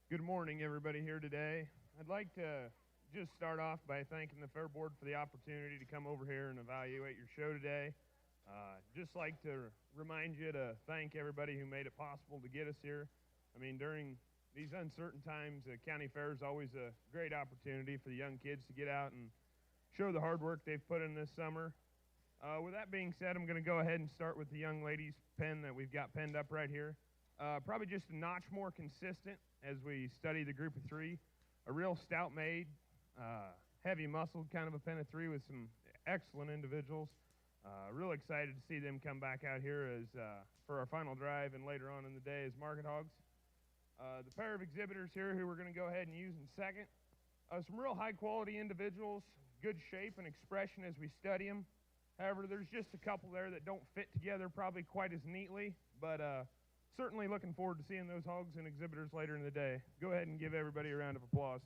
Good morning, everybody here today. I'd like to just start off by thanking the Fair Board for the opportunity to come over here and evaluate your show today. Just like to remind you to thank everybody who made it possible to get us here. I mean, during these uncertain times, the county fair is always a great opportunity for the young kids to get out and show the hard work they've put in this summer. With that being said, I'm going to go ahead and start with the young lady's pen that we've got penned up right here. Probably just a notch more consistent as we study the group of three. A real stout made, heavy muscled kind of a pen of three with some excellent individuals. Real excited to see them come back out here as for our final drive and later on in the day as market hogs. The pair of exhibitors here who we're going to go ahead and use in second. Some real high quality individuals, good shape and expression as we study them. However, there's just a couple there that don't fit together probably quite as neatly, but certainly looking forward to seeing those hogs and exhibitors later in the day. Go ahead and give everybody a round of applause.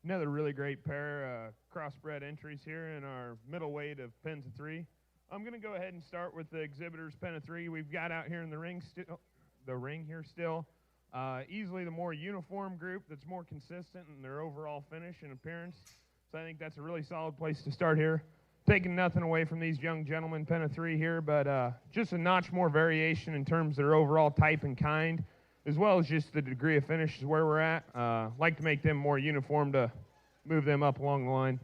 Another really great pair crossbred entries here in our middleweight of pens of three. I'm going to go ahead and start with the exhibitors pen of three we've got out here in the ring here still. Easily the more uniform group that's more consistent in their overall finish and appearance. So I think that's a really solid place to start here. taking nothing away from these young gentlemen, pen of 3 here, but just a notch more variation in terms of their overall type and kind, as well as just the degree of finish is where we're at. Like to make them more uniform to move them up along the line.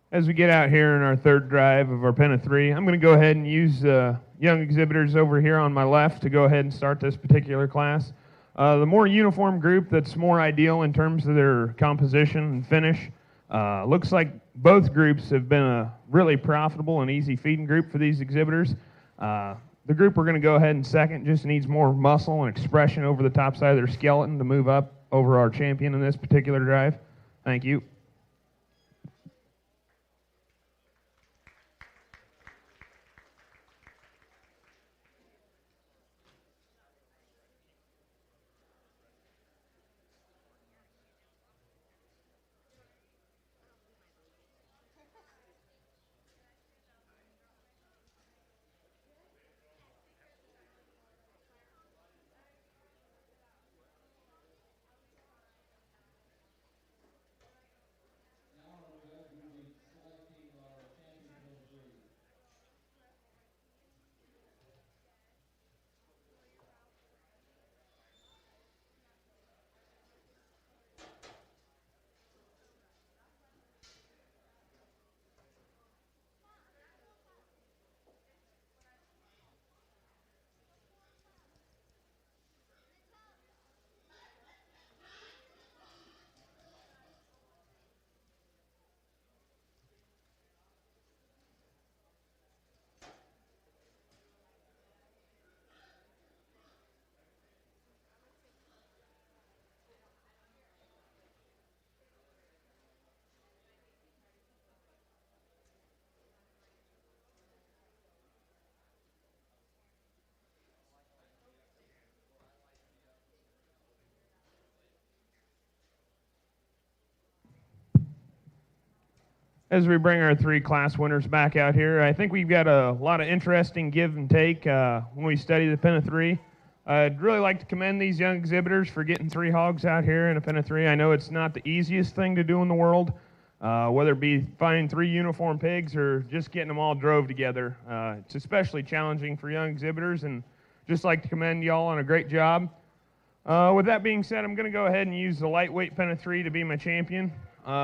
As we get out here in our third drive of our pen of 3, I'm going to go ahead and use young exhibitors over here on my left to go ahead and start this particular class. The more uniform group that's more ideal in terms of their composition and finish. Looks like both groups have been a really profitable and easy feeding group for these exhibitors. The group we're going to go ahead and second just needs more muscle and expression over the top side of their skeleton to move up over our champion in this particular drive. Thank you. As we bring our 3 class winners back out here, I think we've got a lot of interesting give and take when we study the pen of 3. I'd really like to commend these young exhibitors for getting 3 hogs out here in a pen of 3. I know it's not the easiest thing to do in the world, whether it be finding 3 uniform pigs or just getting them all drove together. It's especially challenging for young exhibitors, and just like to commend y'all on a great job. With that being said, I'm going to go ahead and use the lightweight pen of 3 to be my champion.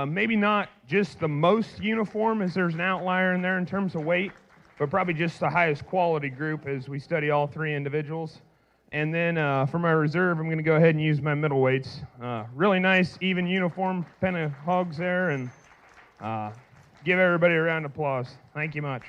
Maybe not just the most uniform, as there's an outlier in there in terms of weight, but probably just the highest quality group as we study all 3 individuals. And then for my reserve, I'm going to go ahead and use my middleweights. Really nice, even uniform pen of hogs there, and give everybody a round of applause. Thank you much.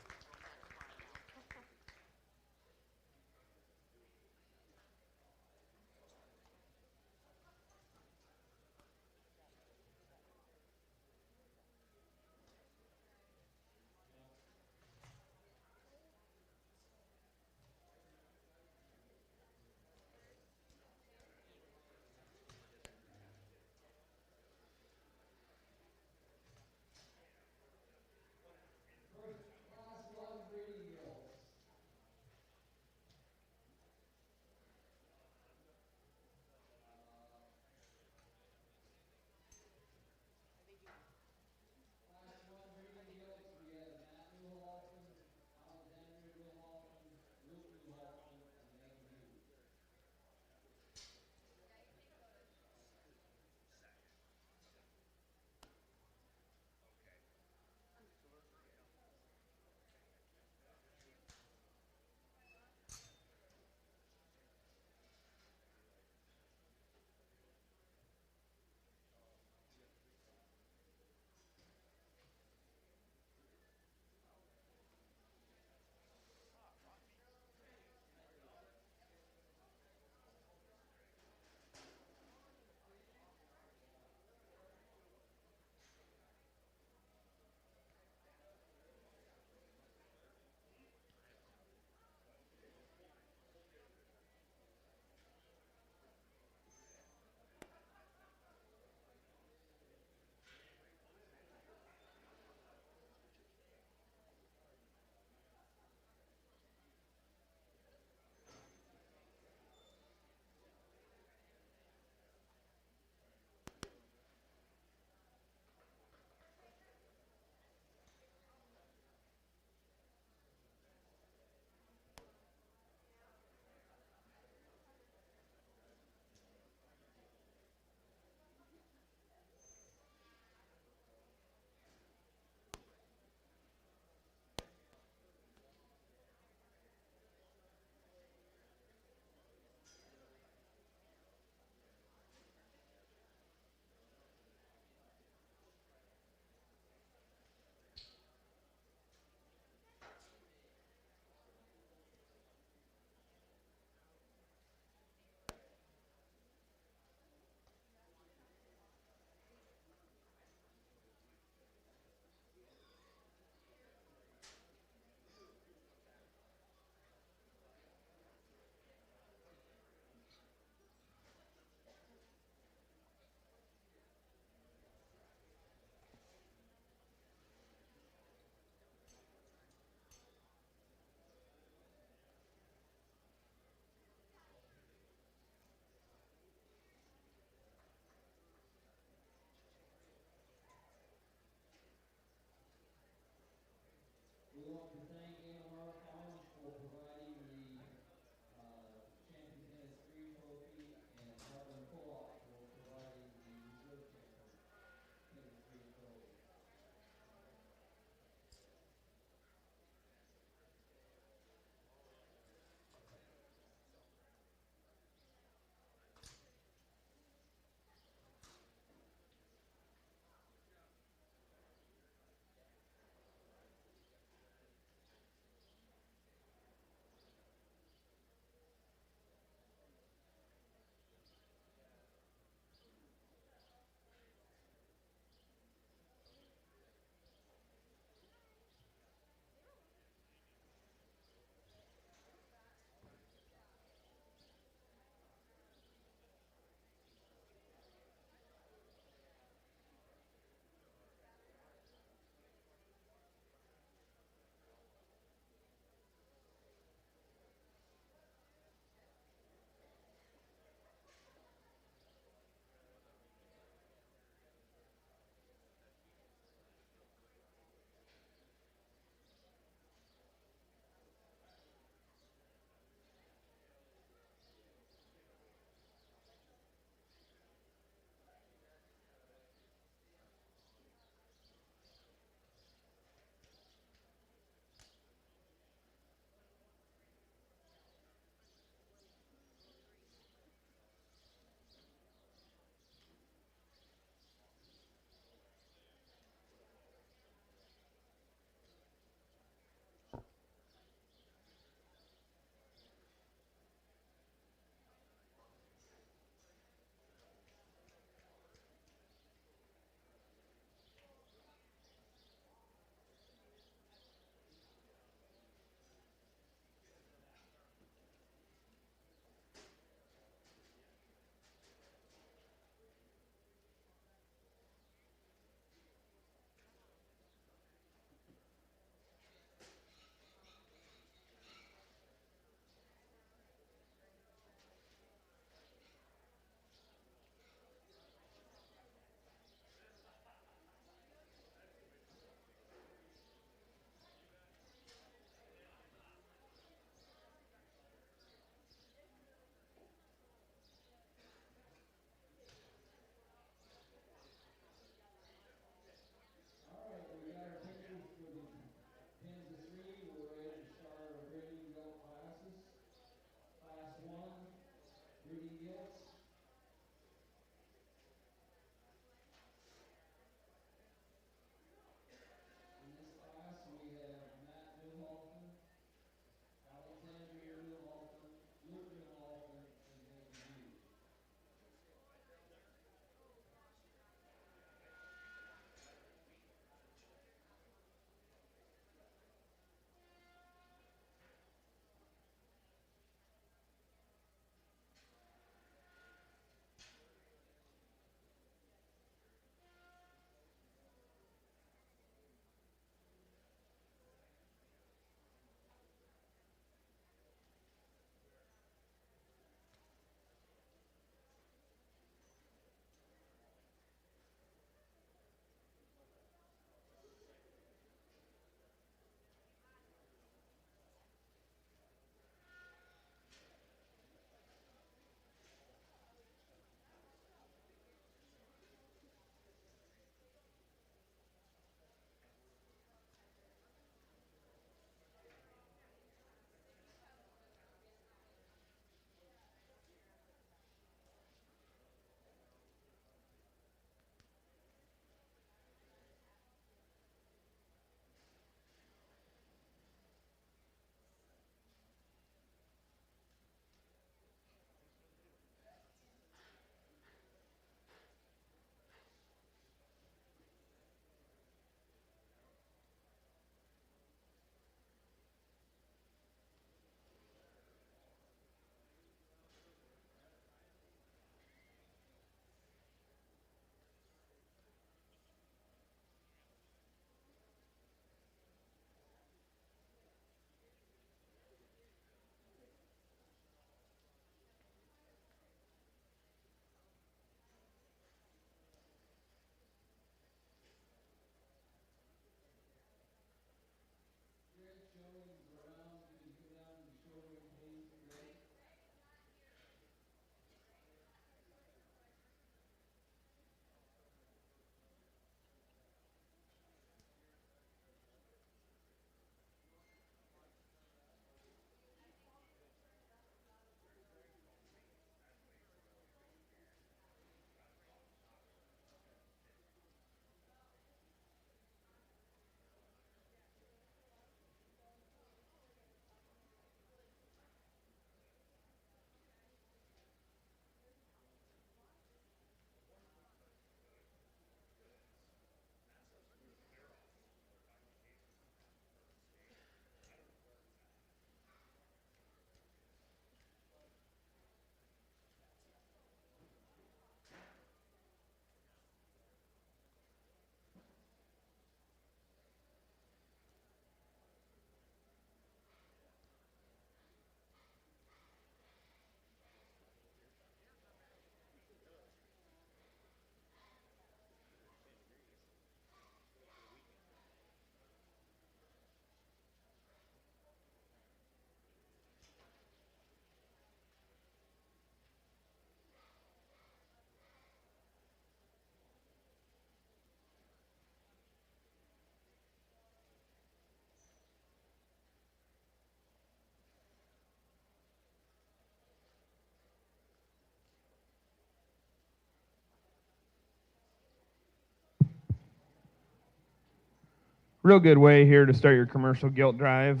Real good way here to start your commercial gilt drive.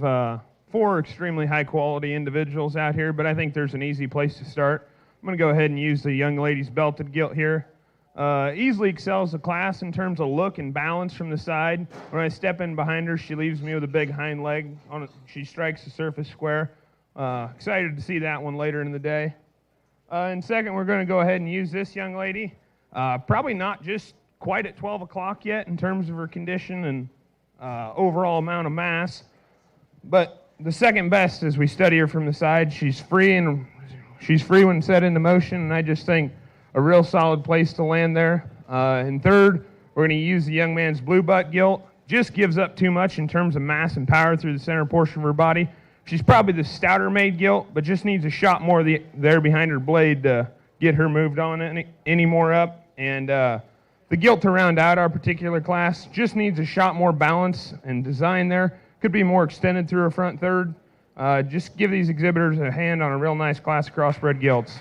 Four extremely high quality individuals out here, but I think there's an easy place to start. I'm going to go ahead and use the young lady's belted gilt here. Easily excels the class in terms of look and balance from the side. When I step in behind her, she leaves me with a big hind leg. She strikes the surface square. Excited to see that one later in the day. In second, we're going to go ahead and use this young lady. Probably not just quite at 12 o'clock yet in terms of her condition and overall amount of mass, but the second best as we study her from the side. She's free when set into motion, and I just think a real solid place to land there. And third, we're going to use the young man's blue butt gilt. Just gives up too much in terms of mass and power through the center portion of her body. She's probably the stouter made gilt, but just needs a shot more there behind her blade to get her moved on any more up. And the gilt to round out our particular class just needs a shot more balance and design there. Could be more extended through her front third. Just give these exhibitors a hand on a real nice class of crossbred gilts.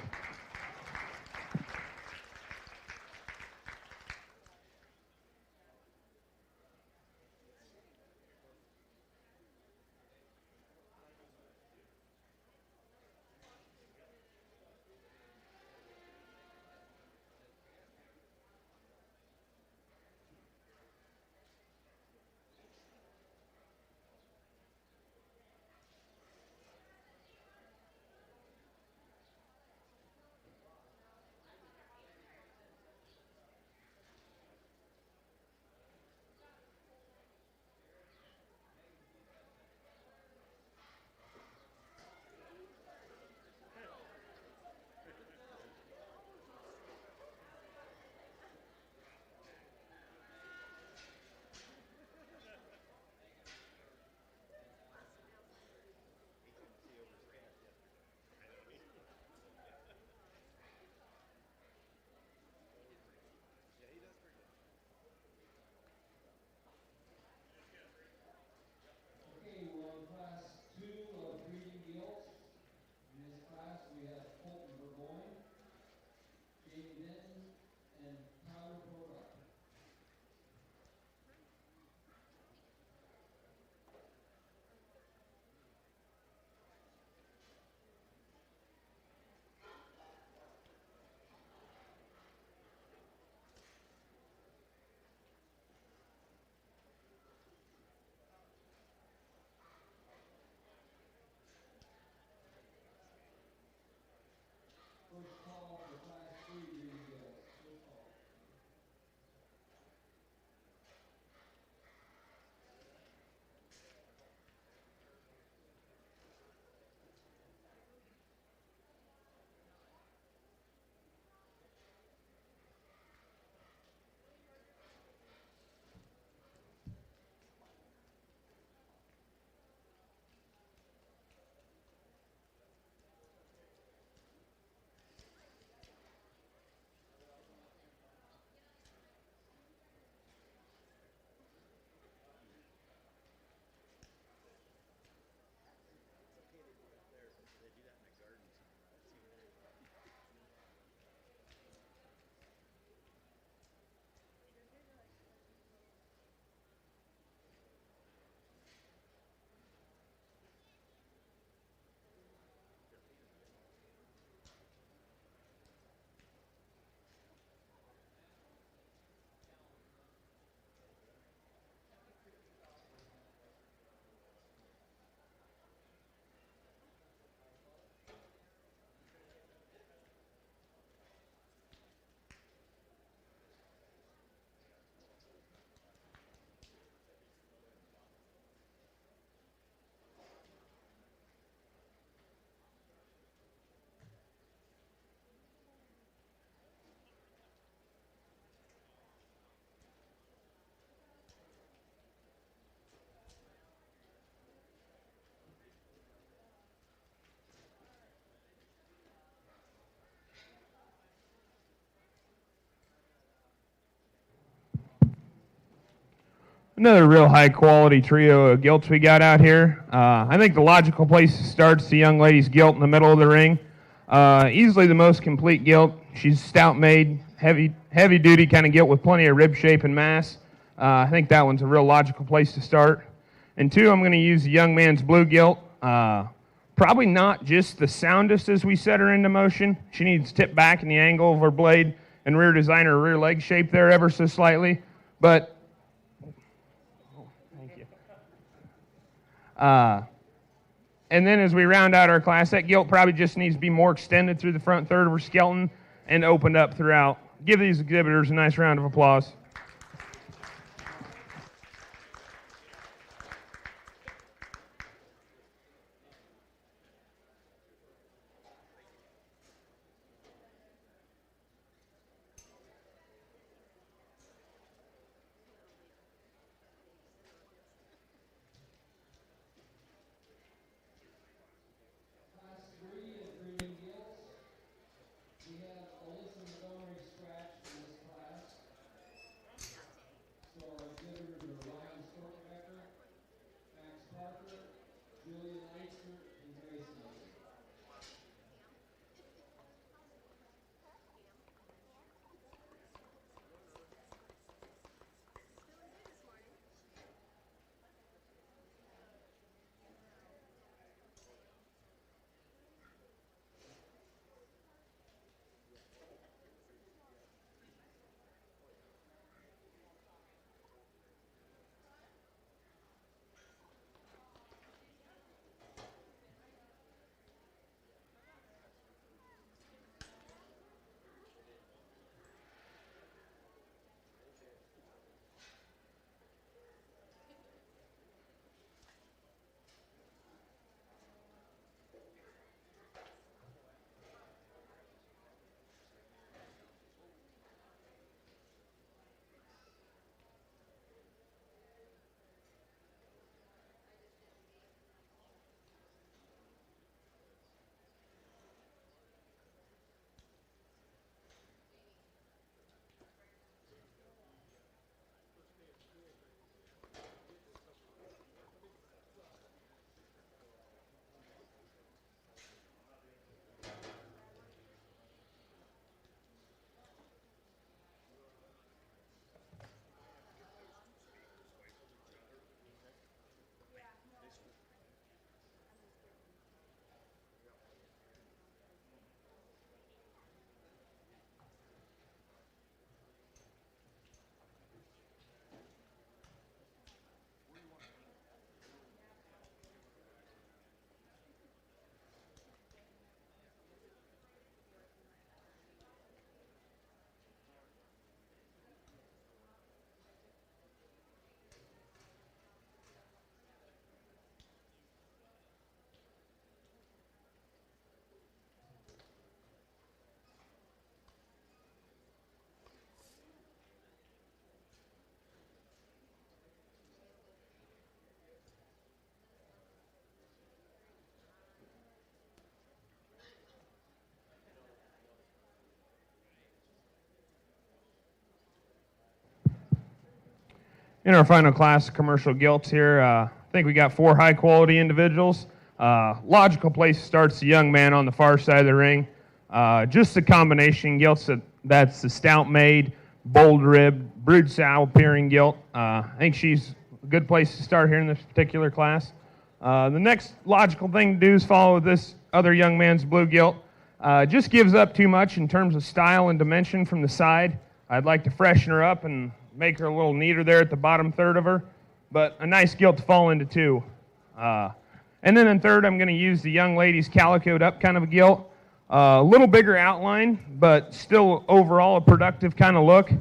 Another real high quality trio of gilts we got out here. I think the logical place to start is the young lady's gilt in the middle of the ring. Easily the most complete gilt. She's stout made, heavy duty kind of gilt with plenty of rib shape and mass. I think that one's a real logical place to start. And two, I'm going to use the young man's blue gilt. Probably not just the soundest as we set her into motion. She needs tip back in the angle of her blade and rear design her rear leg shape there ever so slightly. But thank you. And then as we round out our class, that gilt probably just needs to be more extended through the front third of her skeleton and opened up throughout. Give these exhibitors a nice round of applause. In our final class of commercial gilts here, I think we got 4 high-quality individuals. Logical place starts the young man on the far side of the ring. Just the combination gilts that's the stout-made, bold-ribbed, brood-sow appearing gilt. I think she's a good place to start here in this particular class. The next logical thing to do is follow this other young man's blue gilt. Just gives up too much in terms of style and dimension from the side. I'd like to freshen her up and make her a little neater there at the bottom third of her, but a nice gilt to fall into 2. And then in third, I'm going to use the young lady's calicoed up kind of a gilt. A little bigger outline, but still overall a productive kind of look.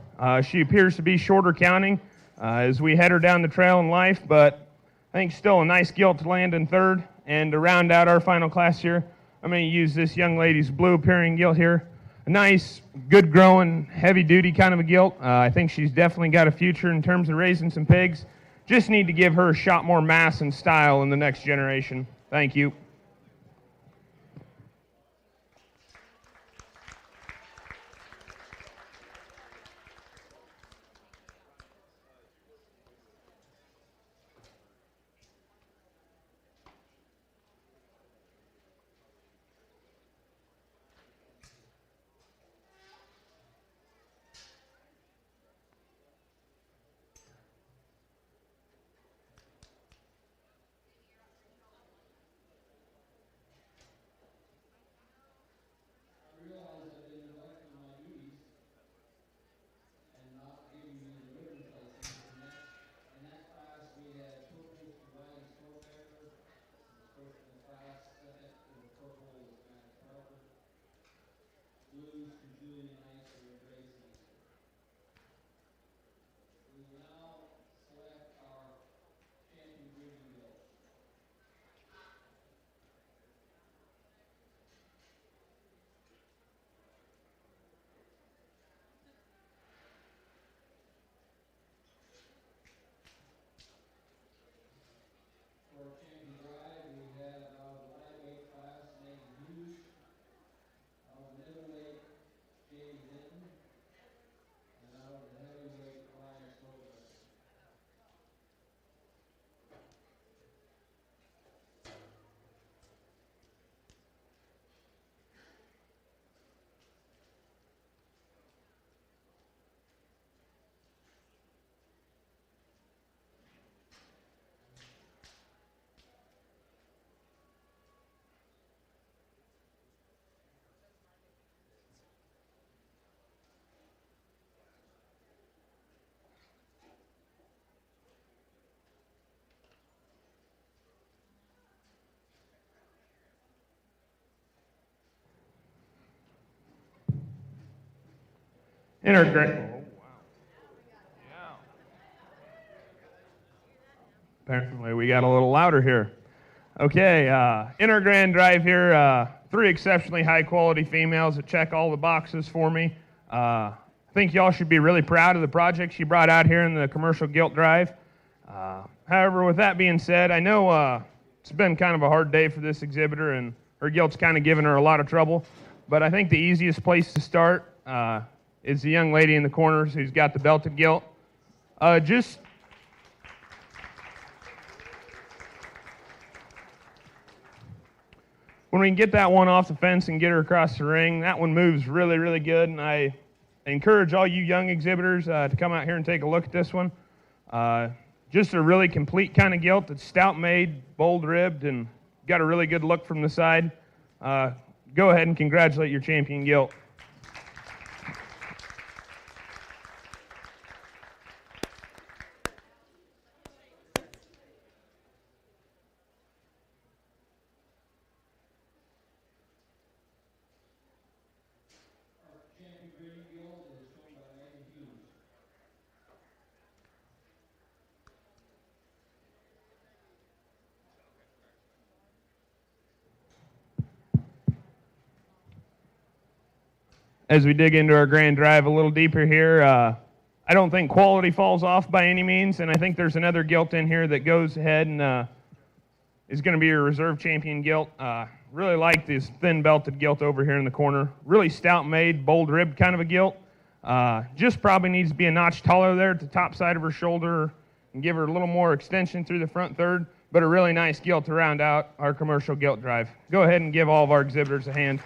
She appears to be shorter counting as we head her down the trail in life, but I think still a nice gilt to land in third. And to round out our final class here, I'm going to use this young lady's blue appearing gilt here. A nice, good growing, heavy duty kind of a gilt. I think she's definitely got a future in terms of raising some pigs. Just need to give her a shot more mass and style in the next generation. Thank you. Apparently we got a little louder here. Okay, in our grand drive here, 3 exceptionally high-quality females that check all the boxes for me. I think y'all should be really proud of the project she brought out here in the commercial gilt drive. However, with that being said, I know it's been kind of a hard day for this exhibitor, and her gilt's kind of given her a lot of trouble. But I think the easiest place to start is the young lady in the corner who's got the belted gilt. When we can get that one off the fence and get her across the ring, that one moves really, really good, and I encourage all you young exhibitors to come out here and take a look at this one. Just a really complete kind of gilt that's stout-made, bold-ribbed, and got a really good look from the side. Go ahead and congratulate your champion gilt. As we dig into our grand drive a little deeper here, I don't think quality falls off by any means, and I think there's another gilt in here that goes ahead and is going to be your reserve champion gilt. Really like this thin belted gilt over here in the corner. Really stout made, bold ribbed kind of a gilt. Just probably needs to be a notch taller there at the top side of her shoulder and give her a little more extension through the front third, but a really nice gilt to round out our commercial gilt drive. Go ahead and give all of our exhibitors a hand.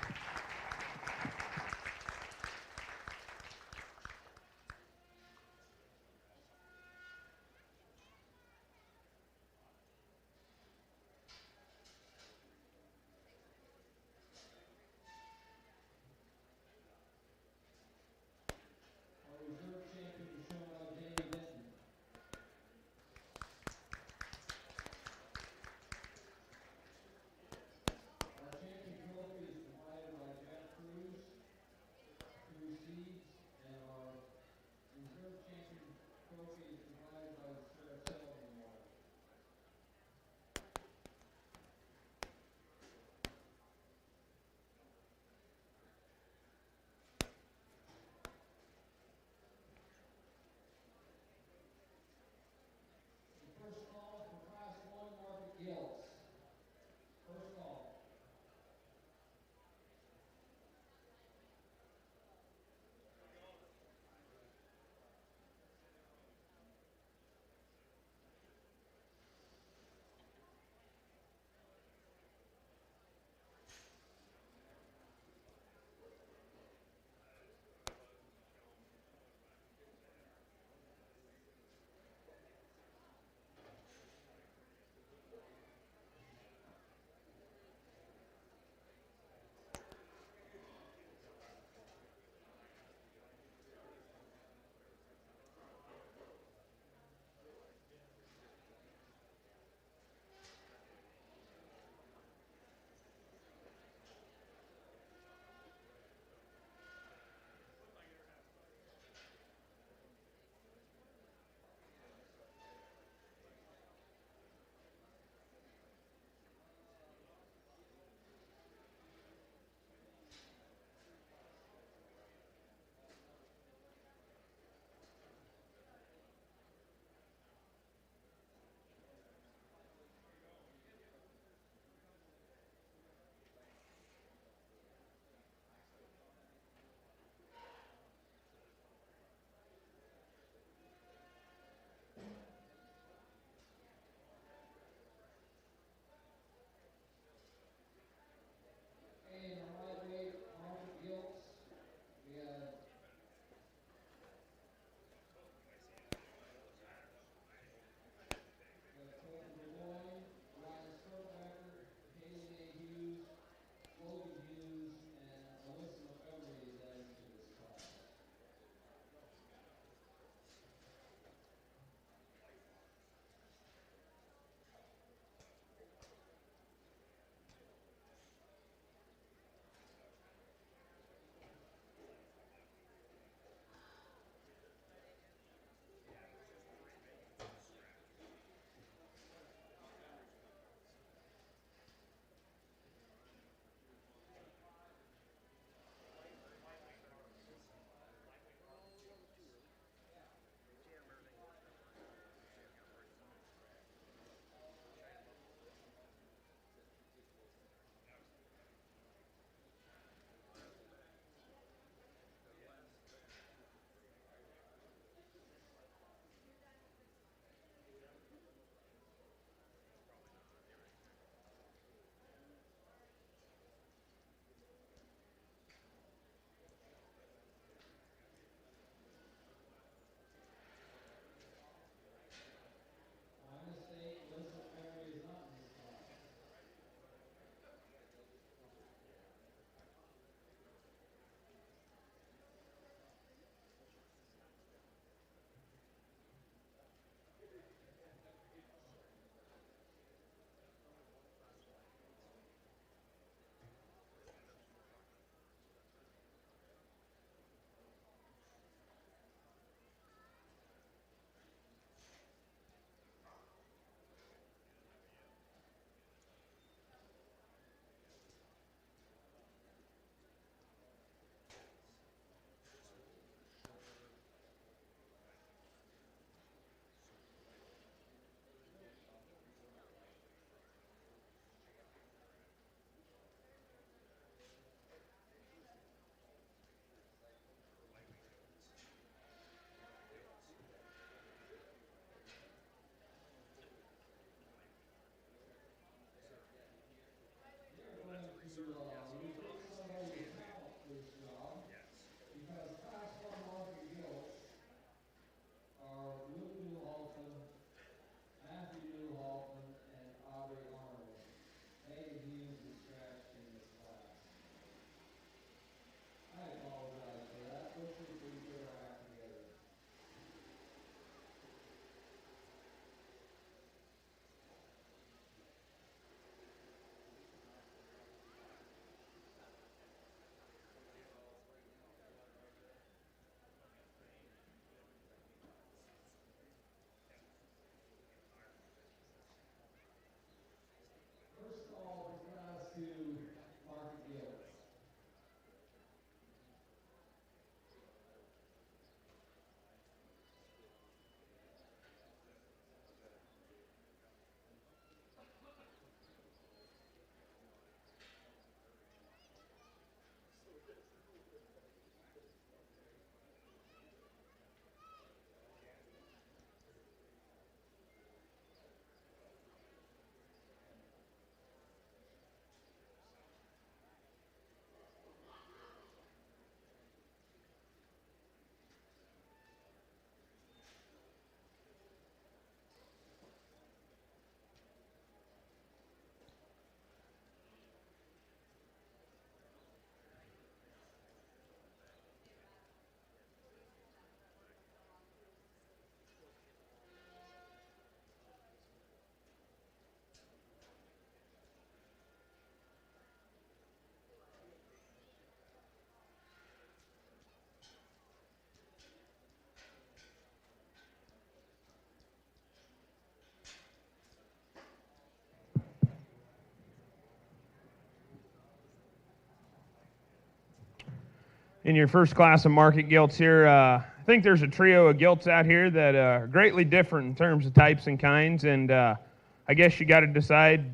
in your first class of market gilts here. I think there's a trio of gilts out here that are greatly different in terms of types and kinds, and I guess you got to decide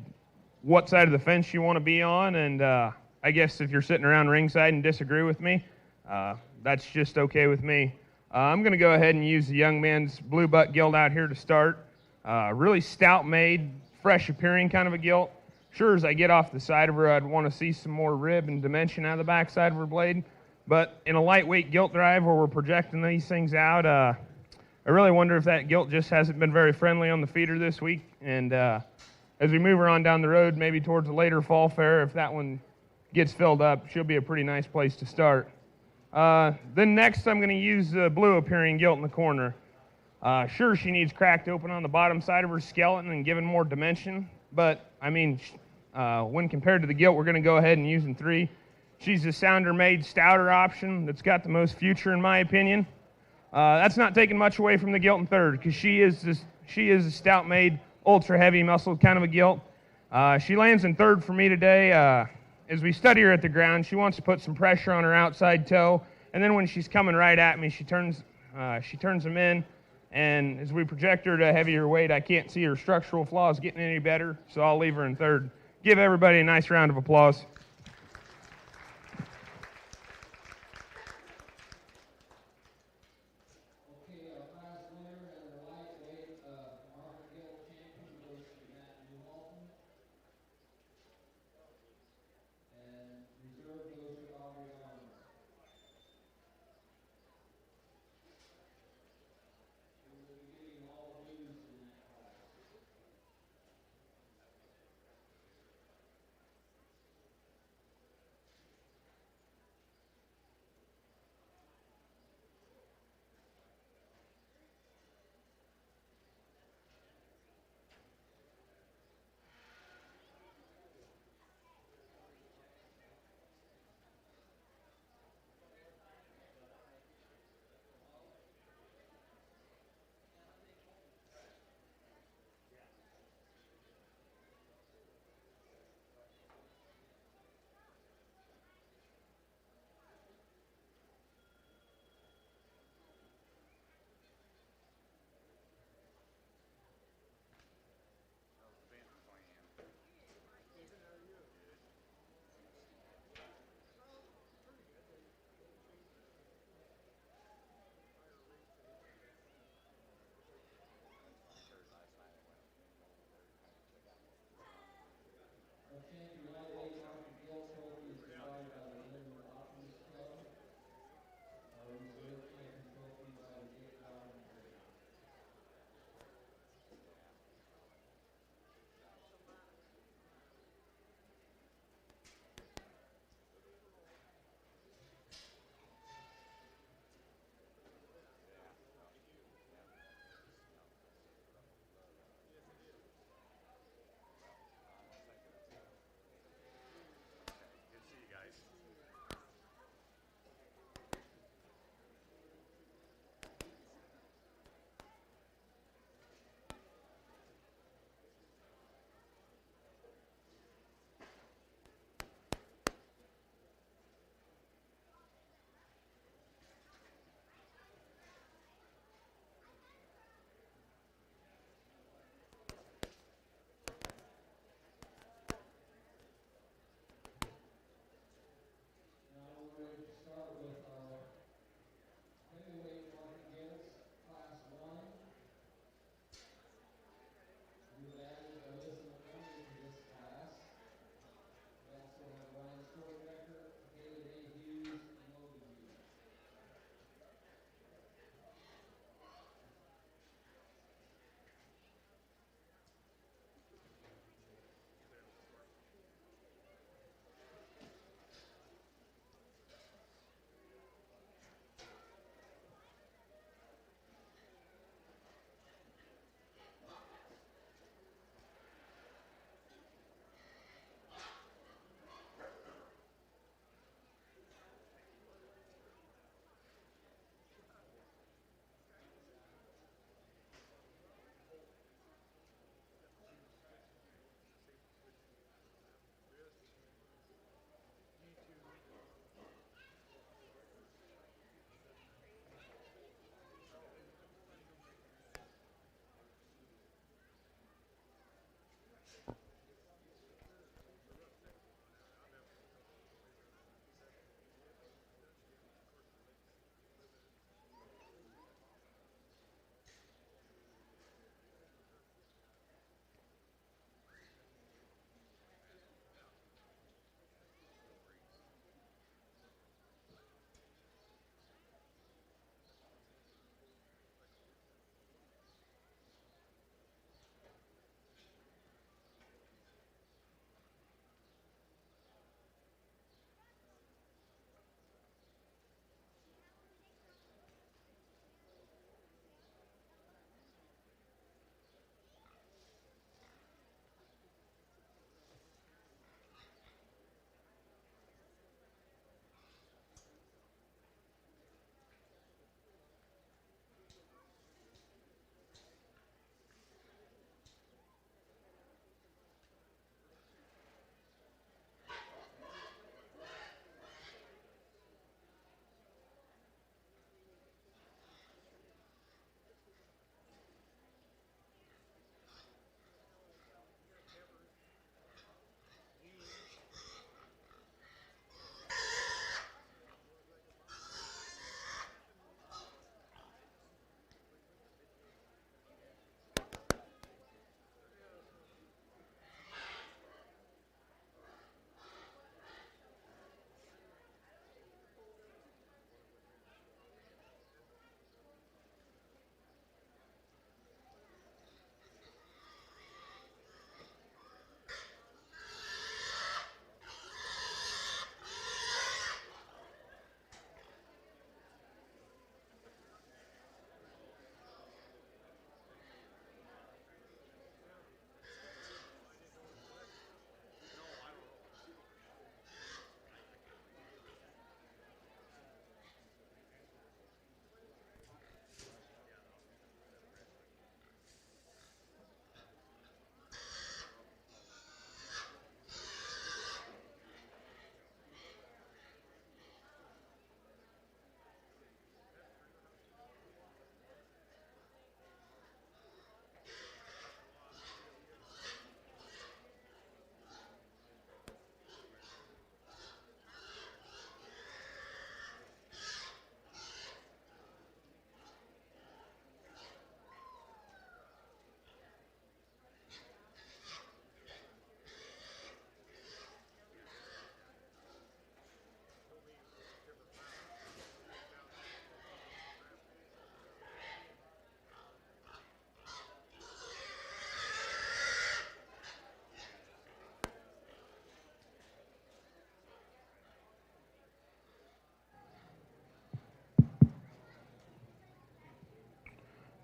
what side of the fence you want to be on, and I guess if you're sitting around ringside and disagree with me, that's just okay with me. I'm going to go ahead and use the young man's blue butt gilt out here to start. Really stout made, fresh appearing kind of a gilt. Sure, as I get off the side of her, I'd want to see some more rib and dimension out of the back side of her blade. But in a lightweight gilt drive where we're projecting these things out, I really wonder if that gilt just hasn't been very friendly on the feeder this week. And as we move her on down the road, maybe towards a later fall fair, if that one gets filled up, she'll be a pretty nice place to start. Then next, I'm going to use the blue appearing gilt in the corner. Sure, she needs cracked open on the bottom side of her skeleton and given more dimension. But, I mean, when compared to the gilt, we're going to go ahead and use in 3. She's a sounder-made, stouter option that's got the most future, in my opinion. That's not taking much away from the gilt in 3rd, because she is a stout-made, ultra-heavy muscled kind of a gilt. She lands in 3rd for me today. As we study her at the ground, she wants to put some pressure on her outside toe, and then when she's coming right at me, she turns them in. And as we project her to a heavier weight, I can't see her structural flaws getting any better, so I'll leave her in 3rd. Give everybody a nice round of applause.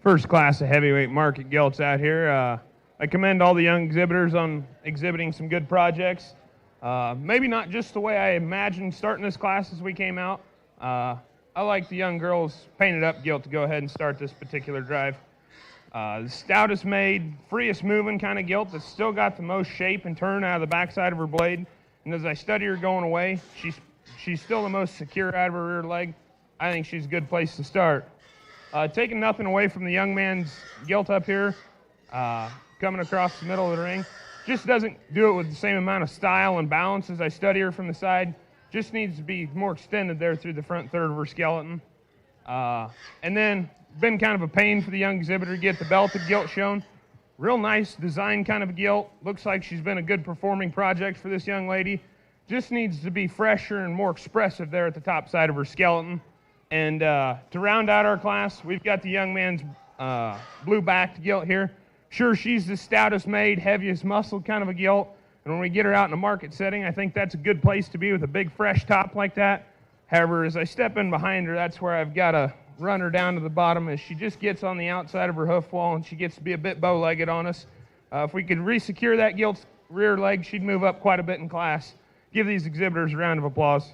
first class of heavyweight market gilts out here. I commend all the young exhibitors on exhibiting some good projects. Maybe not just the way I imagined starting this class as we came out. I like the young girls painted up gilt to go ahead and start this particular drive. The stoutest made, freest moving kind of gilt that's still got the most shape and turn out of the backside of her blade. And as I study her going away, she's still the most secure out of her rear leg. I think she's a good place to start. Taking nothing away from the young man's gilt up here, coming across the middle of the ring. Just doesn't do it with the same amount of style and balance as I study her from the side. Just needs to be more extended there through the front third of her skeleton. And then, been kind of a pain for the young exhibitor to get the belted gilt shown. Real nice design kind of a gilt. Looks like she's been a good performing project for this young lady. Just needs to be fresher and more expressive there at the top side of her skeleton. And to round out our class, we've got the young man's blue-backed gilt here. Sure, she's the stoutest made, heaviest muscled kind of a gilt. And when we get her out in a market setting, I think that's a good place to be with a big, fresh top like that. However, as I step in behind her, that's where I've got to run her down to the bottom as she just gets on the outside of her hoof wall and she gets to be a bit bow-legged on us. If we could re-secure that gilt's rear leg, she'd move up quite a bit in class. Give these exhibitors a round of applause.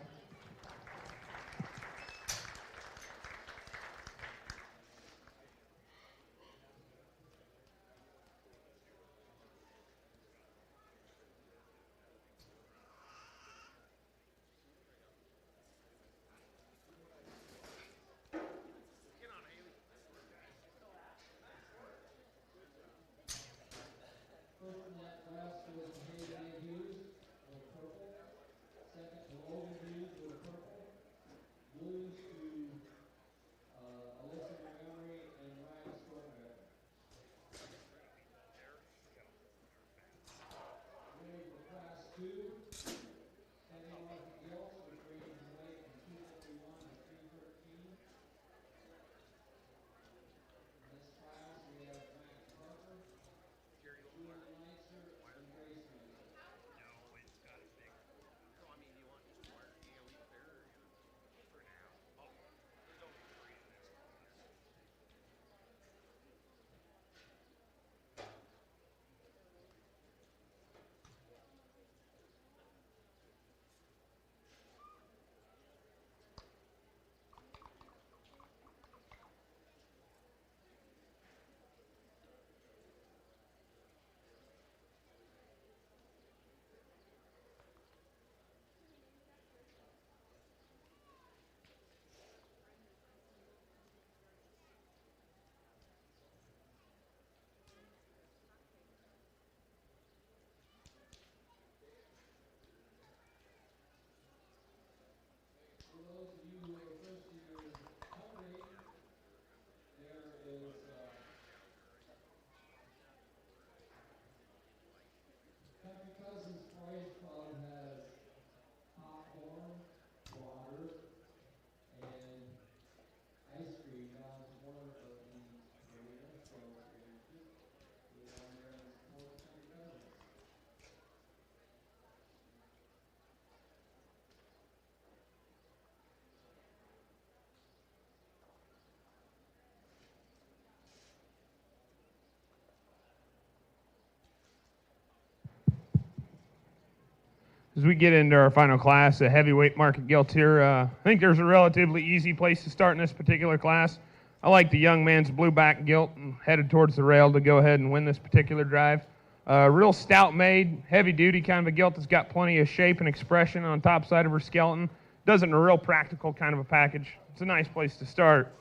As we get into our final class, a heavyweight market gilt here, I think there's a relatively easy place to start in this particular class. I like the young man's blue back gilt and headed towards the rail to go ahead and win this particular drive. Real stout made, heavy duty kind of a gilt that's got plenty of shape and expression on top side of her skeleton. Does it in a real practical kind of a package. It's a nice place to start.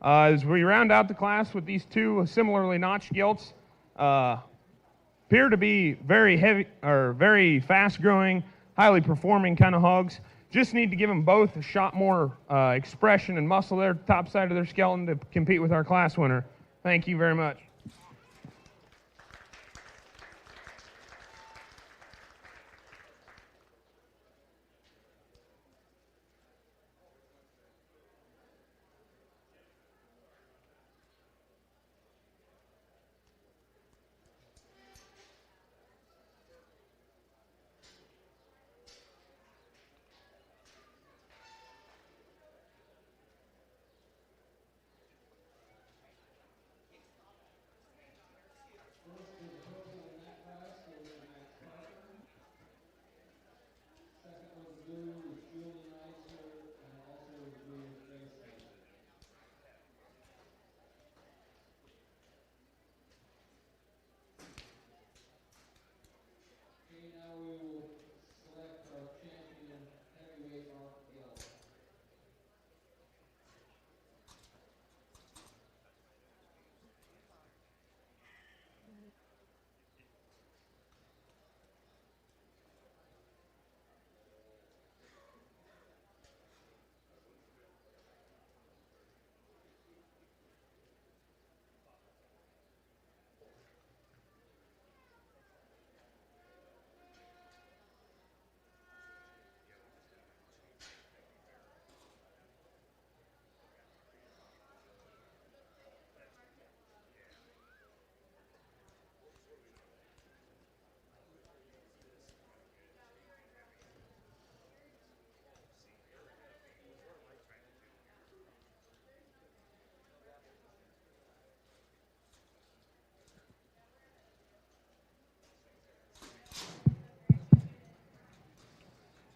As we round out the class with these two similarly notched gilts, appear to be very heavy or very fast growing, highly performing kind of hogs. Just need to give them both a shot more expression and muscle there at the top side of their skeleton to compete with our class winner. Thank you very much.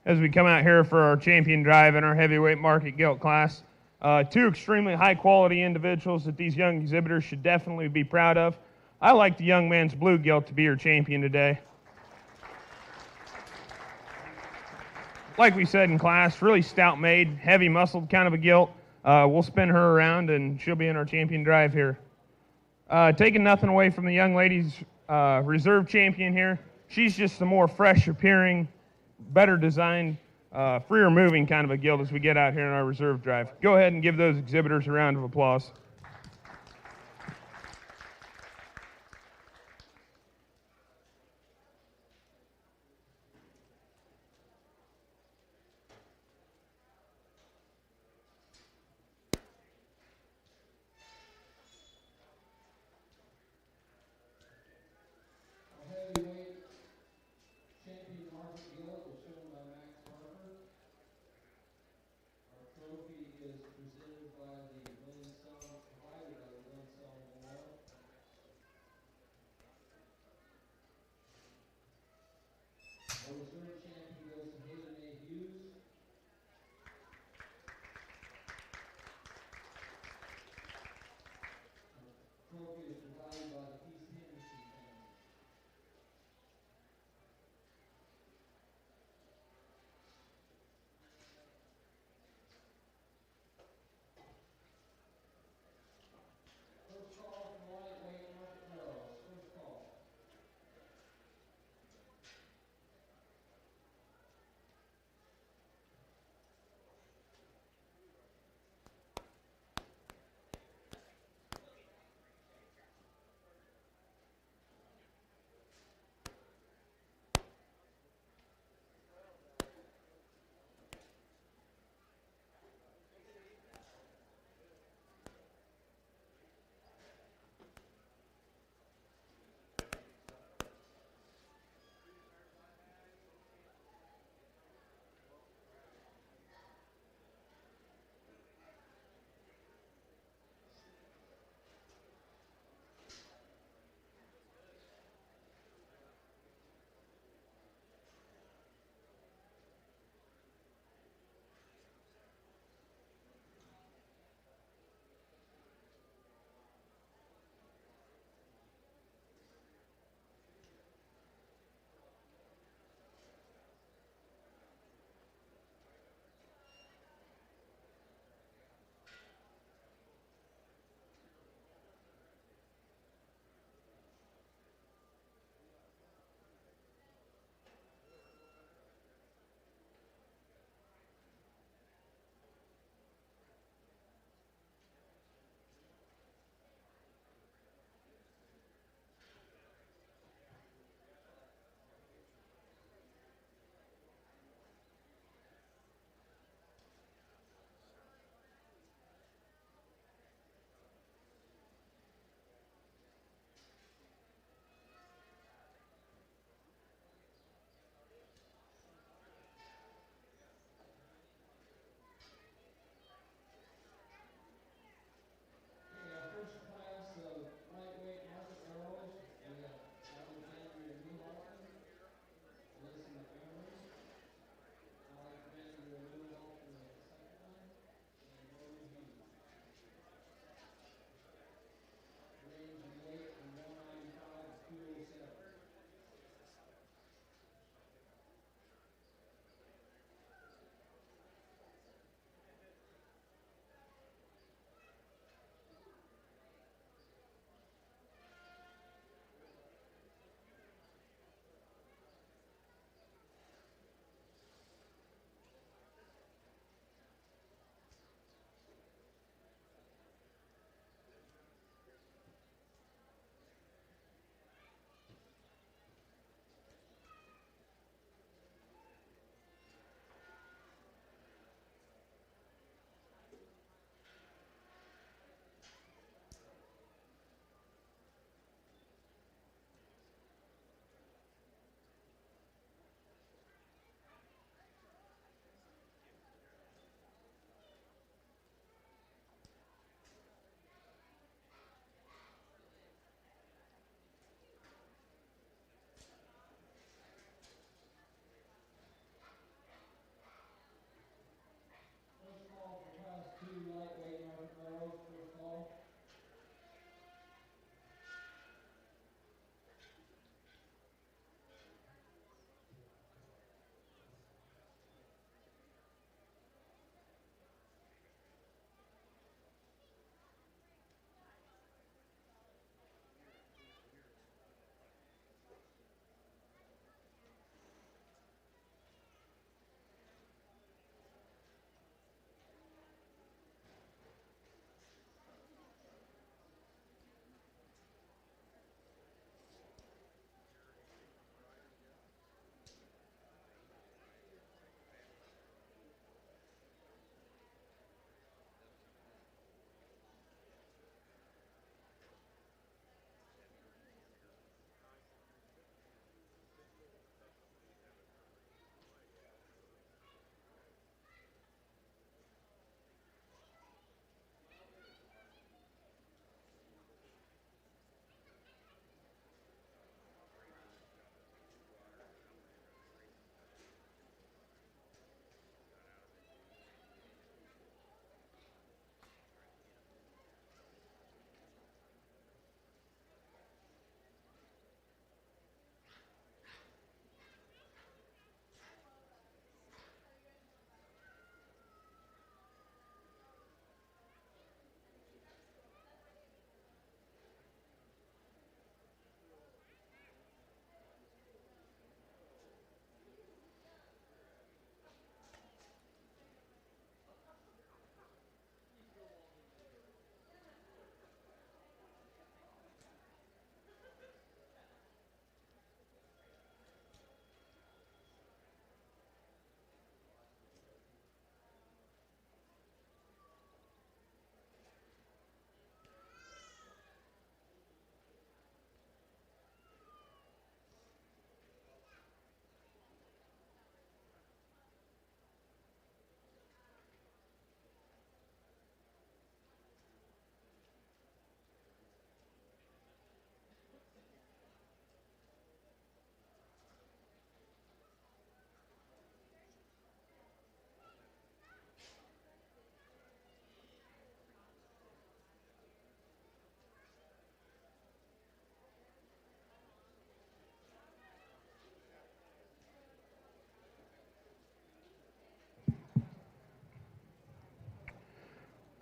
as we come out here for our champion drive in our heavyweight market gilt class. Two extremely high-quality individuals that these young exhibitors should definitely be proud of. I like the young man's blue gilt to be your champion today. Like we said in class, really stout-made, heavy-muscled kind of a gilt. We'll spin her around, and she'll be in our champion drive here. Taking nothing away from the young lady's reserve champion here. She's just the more fresh-appearing, better designed, freer moving kind of a gilt as we get out here in our reserve drive. Go ahead and give those exhibitors a round of applause. Trophy is presented by the Williams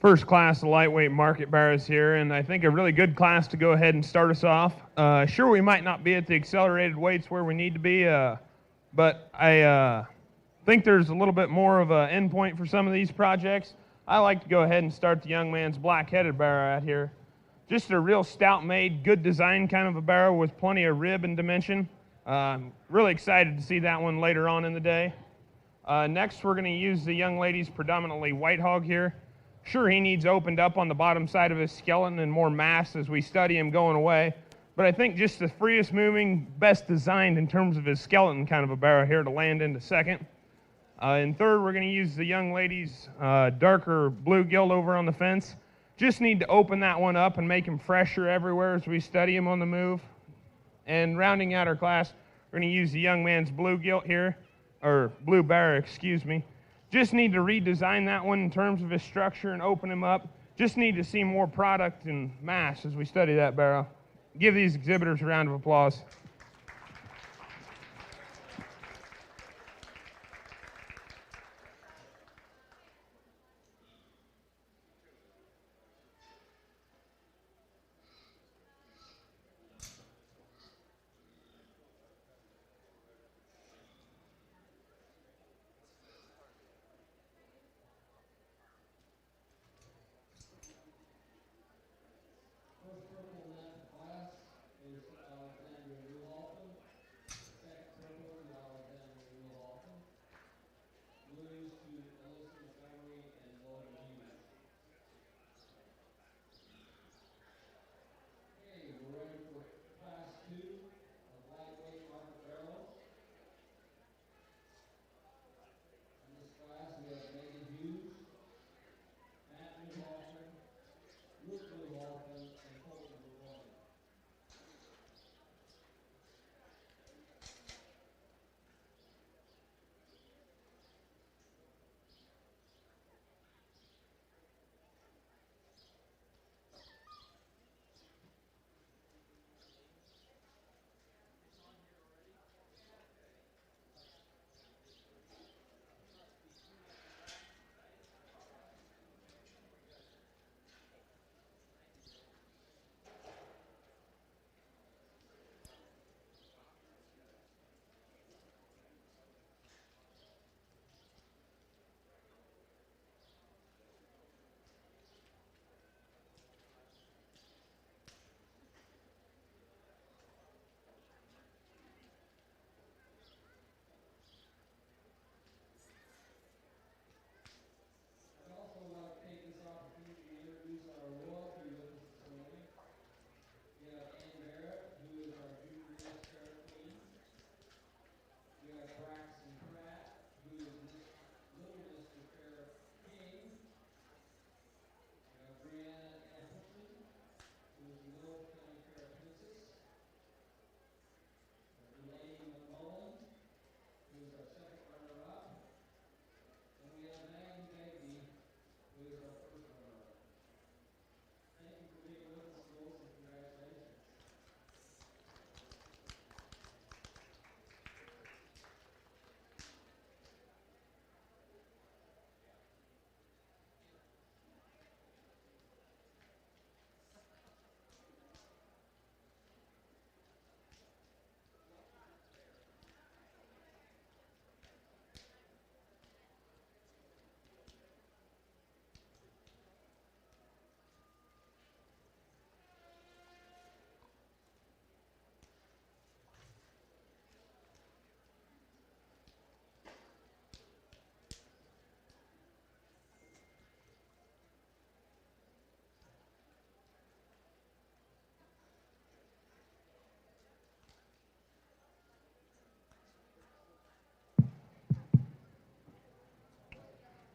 First class of lightweight market barrows here, and I think a really good class to go ahead and start us off. Sure, we might not be at the accelerated weights where we need to be, but I think there's a little bit more of an endpoint for some of these projects. I like to go ahead and start the young man's black-headed barrow out here. Just a real stout-made, good design kind of a barrow with plenty of rib and dimension. Really excited to see that one later on in the day. Next, we're going to use the young lady's predominantly white hog here. Sure, he needs opened up on the bottom side of his skeleton and more mass as we study him going away, but I think just the freest moving, best designed in terms of his skeleton kind of a barrow here to land into second. And third, we're going to use the young lady's darker blue gilt over on the fence. Just need to open that one up and make him fresher everywhere as we study him on the move. And rounding out our class, we're going to use the young man's blue gilt here, or blue barrow, excuse me. Just need to redesign that one in terms of his structure and open him up. Just need to see more product and mass as we study that barrow. Give these exhibitors a round of applause.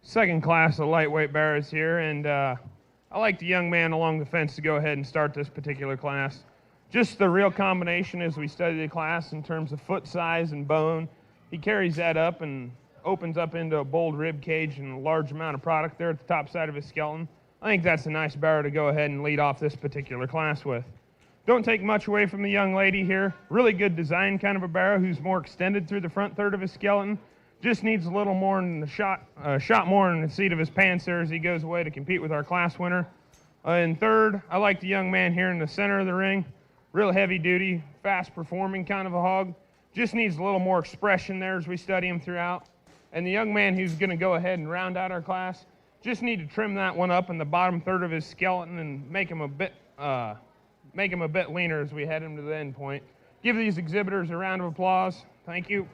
Second class of lightweight barrows here, and I like the young man along the fence to go ahead and start this particular class. Just the real combination as we study the class in terms of foot size and bone. He carries that up and opens up into a bold rib cage and a large amount of product there at the top side of his skeleton. I think that's a nice barrow to go ahead and lead off this particular class with. Don't take much away from the young lady here. Really good design kind of a barrow who's more extended through the front third of his skeleton. Just needs a little more than shot more in the seat of his pants there as he goes away to compete with our class winner. And third, I like the young man here in the center of the ring. Real heavy duty, fast performing kind of a hog. Just needs a little more expression there as we study him throughout. And the young man who's going to go ahead and round out our class, just need to trim that one up in the bottom third of his skeleton and make him a bit leaner as we head him to the end point. Give these exhibitors a round of applause. Thank you.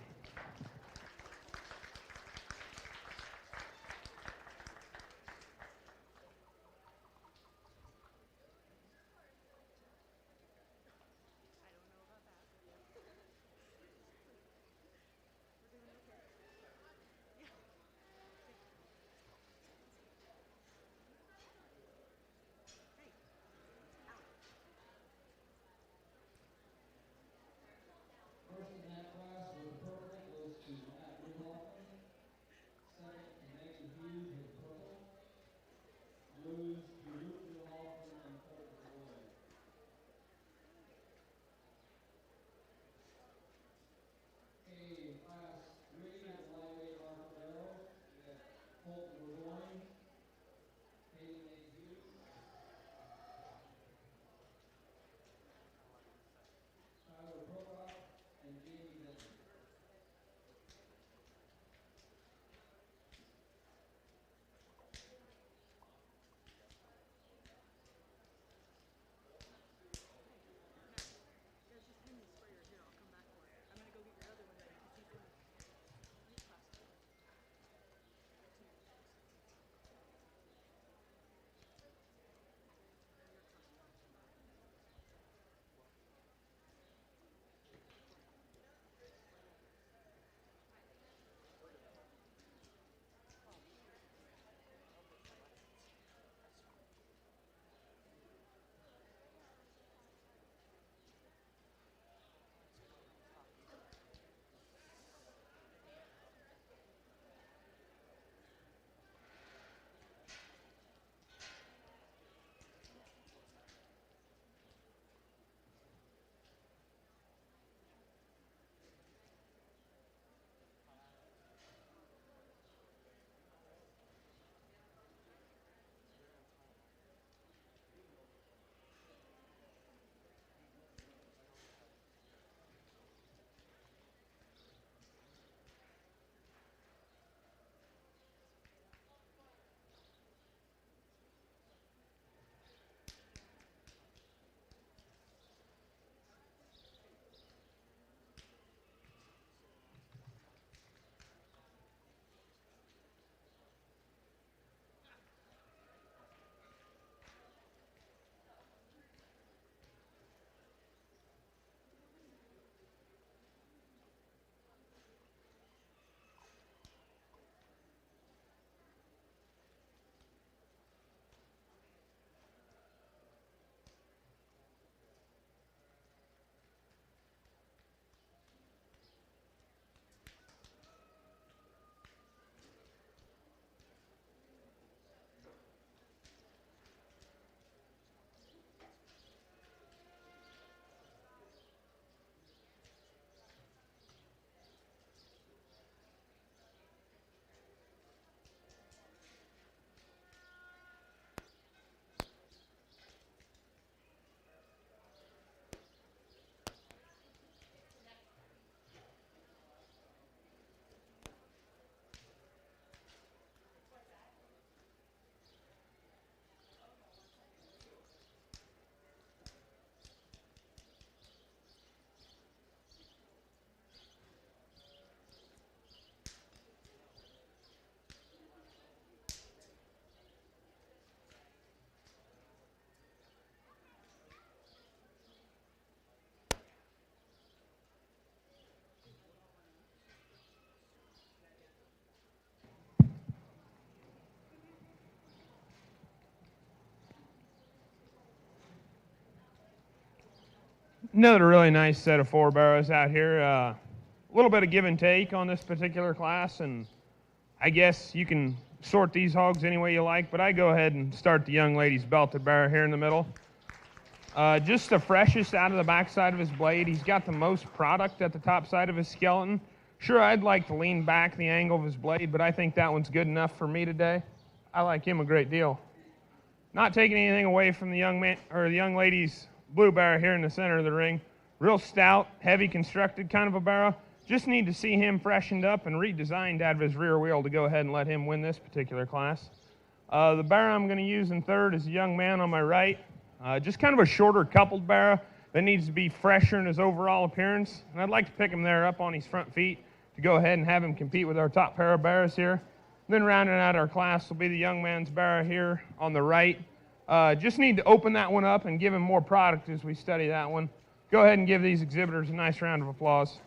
Another really nice set of 4 barrows out here. A little bit of give and take on this particular class, and I guess you can sort these hogs any way you like, but I go ahead and start the young lady's belted barrow here in the middle. Just the freshest out of the backside of his blade. He's got the most product at the top side of his skeleton. Sure, I'd like to lean back the angle of his blade, but I think that one's good enough for me today. I like him a great deal. Not taking anything away from the young man or the young lady's blue barrow here in the center of the ring. Real stout, heavy constructed kind of a barrow. Just need to see him freshened up and redesigned out of his rear wheel to go ahead and let him win this particular class. The barrow I'm going to use in third is a young man on my right. Just kind of a shorter coupled barrow that needs to be fresher in his overall appearance. And I'd like to pick him there up on his front feet to go ahead and have him compete with our top pair of barrows here. Then rounding out our class will be the young man's barrow here on the right. Just need to open that one up and give him more product as we study that one. Go ahead and give these exhibitors a nice round of applause.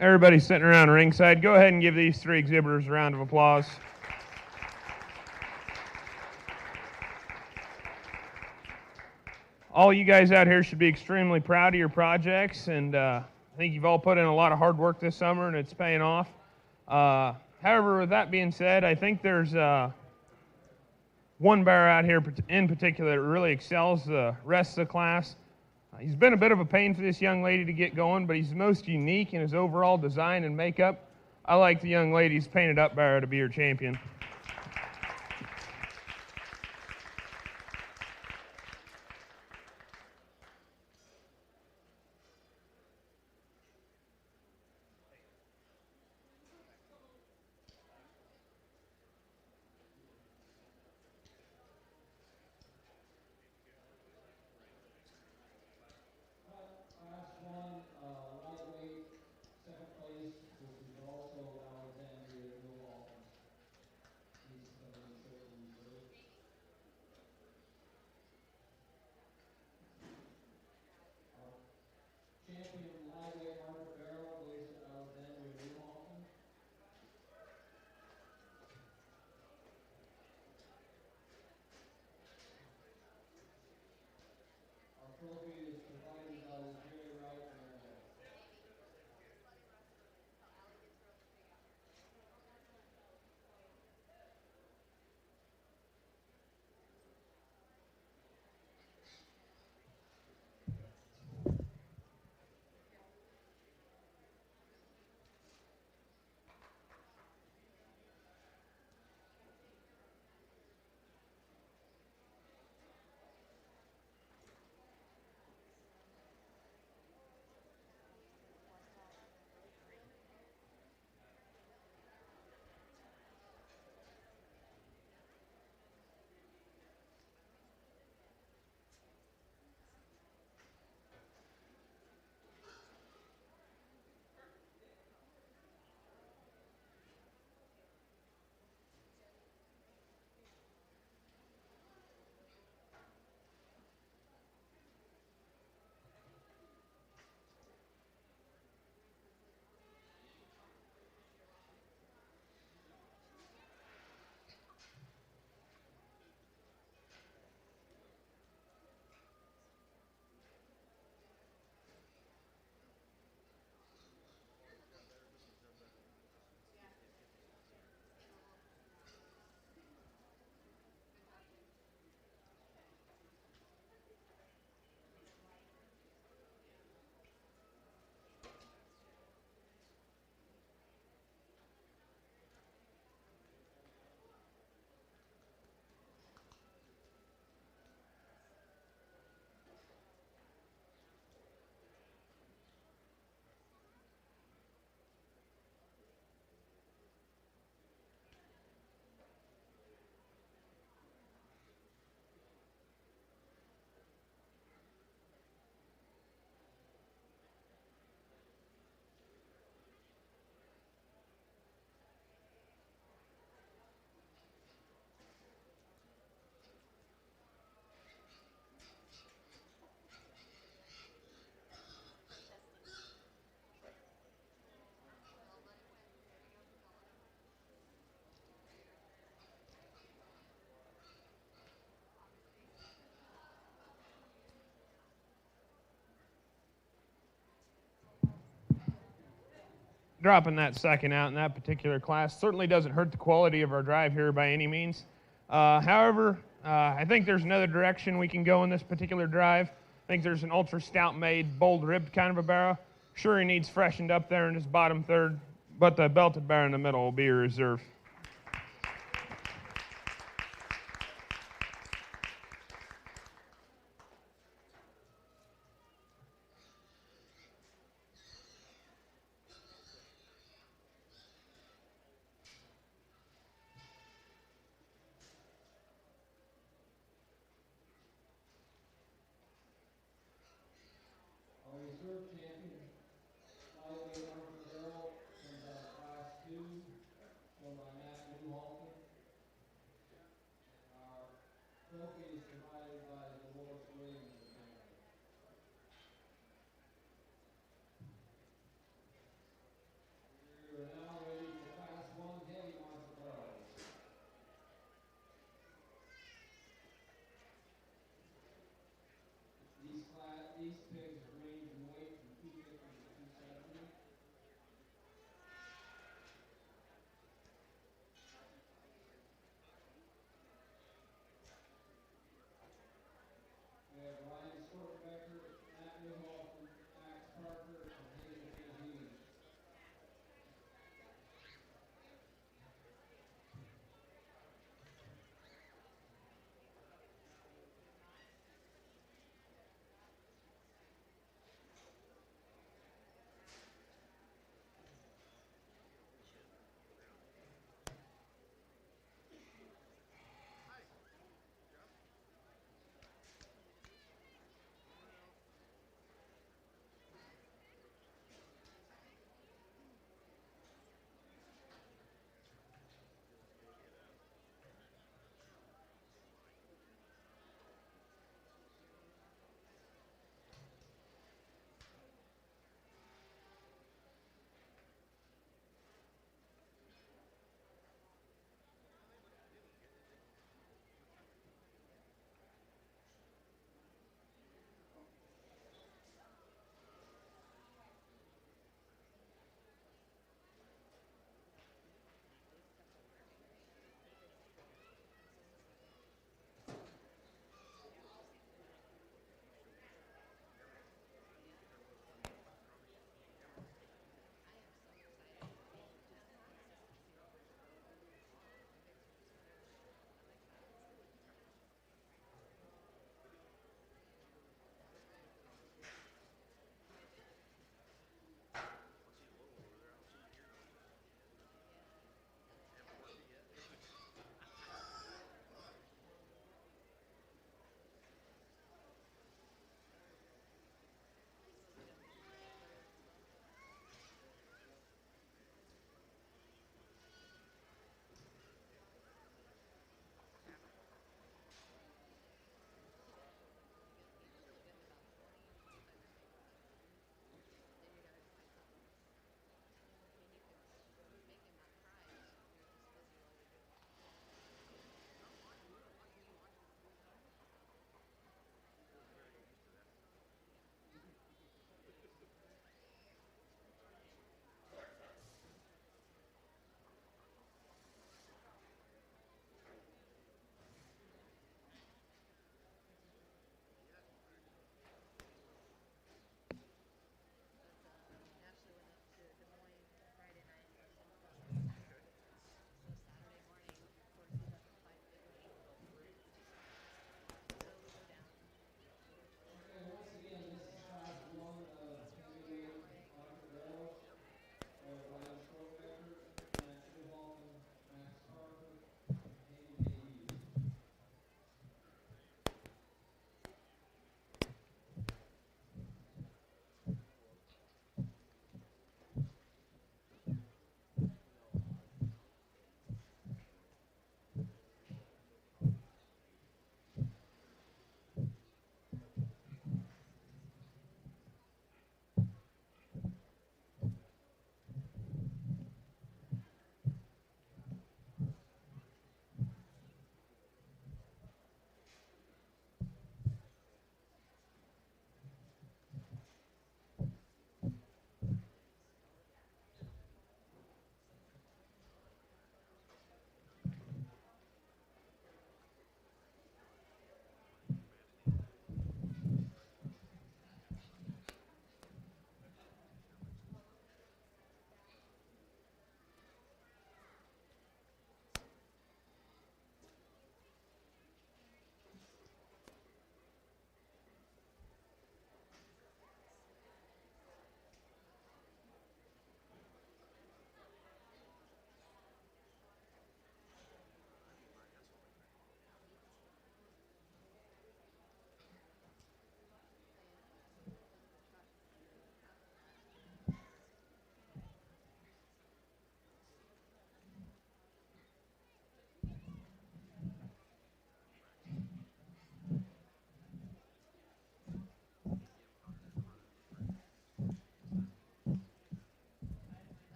Everybody sitting around ringside, go ahead and give these three exhibitors a round of applause. All you guys out here should be extremely proud of your projects, and I think you've all put in a lot of hard work this summer, and it's paying off. However, with that being said, I think there's one barrow out here in particular that really excels the rest of the class. He's been a bit of a pain for this young lady to get going, but he's most unique in his overall design and makeup. I like the young lady's painted up barrow to be your champion. Class 1, lightweight, second place. This is also Alexandria New Halton. He's coming in shortly, sir. Our champion lightweight market barrel goes to Alexandria New Halton. Our trophy is provided by the J. Wright Memorial. Dropping that second out in that particular class certainly doesn't hurt the quality of our drive here by any means. However, I think there's another direction we can go in this particular drive. I think there's an ultra stout made, bold ribbed kind of a barrow. Sure, he needs freshened up there in his bottom third, but the belted barrow in the middle will be your reserve. Our reserve champion, lightweight market barrel, comes out of Class 2, shown by Matt New Halton. Our trophy is provided by Dolores Williams and family. We are now ready for Class 1 heavy market barrels. These pigs range in weight from 250 to 270. We have Ryan Stortbecker, Matt Newhoff, Max Parker, and Hazel Van Hughes.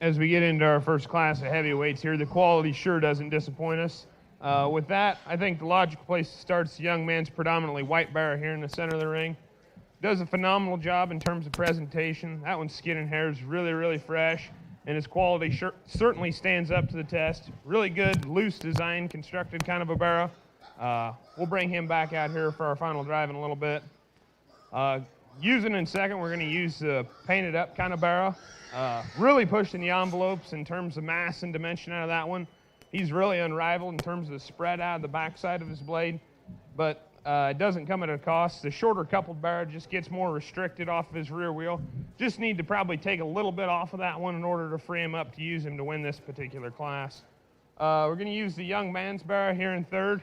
as we get into our first class of heavyweights here. The quality sure doesn't disappoint us. With that, I think the logical place to start is the young man's predominantly white bear here in the center of the ring. Does a phenomenal job in terms of presentation. That one's skin and hair is really, really fresh, and his quality certainly stands up to the test. Really good, loose design, constructed kind of a barrow. We'll bring him back out here for our final drive in a little bit. Using in second, we're going to use the painted up kind of barrow. Really pushing the envelopes in terms of mass and dimension out of that one. He's really unrivaled in terms of the spread out of the backside of his blade, but it doesn't come at a cost. The shorter coupled barrow just gets more restricted off of his rear wheel. Just need to probably take a little bit off of that one in order to free him up to use him to win this particular class. We're going to use the young man's barrow here in third.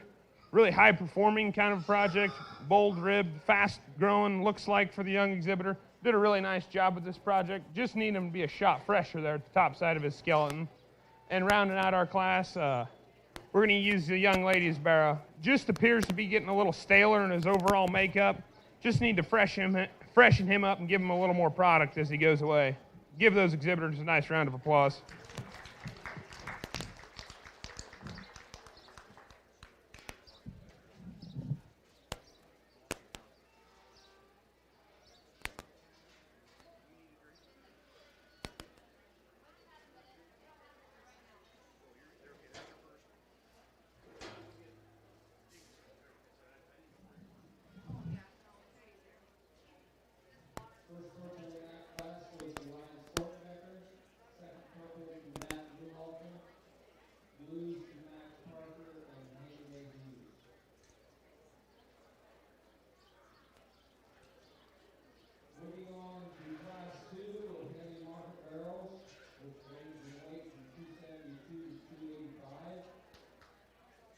Really high performing kind of project, bold ribbed, fast growing, looks like for the young exhibitor. Did a really nice job with this project. Just need him to be a shot fresher there at the top side of his skeleton. And rounding out our class, we're going to use the young lady's barrow. Just appears to be getting a little staler in his overall makeup. Just need to freshen him up and give him a little more product as he goes away. Give those exhibitors a nice round of applause. First purple in that class was Ryan Fortbecker. Second purple to Matt Newhalton. Blues to Max Parker and Henry Hughes. Moving on to class 2 of heavy market barrels, which range in weight from 272 to 285.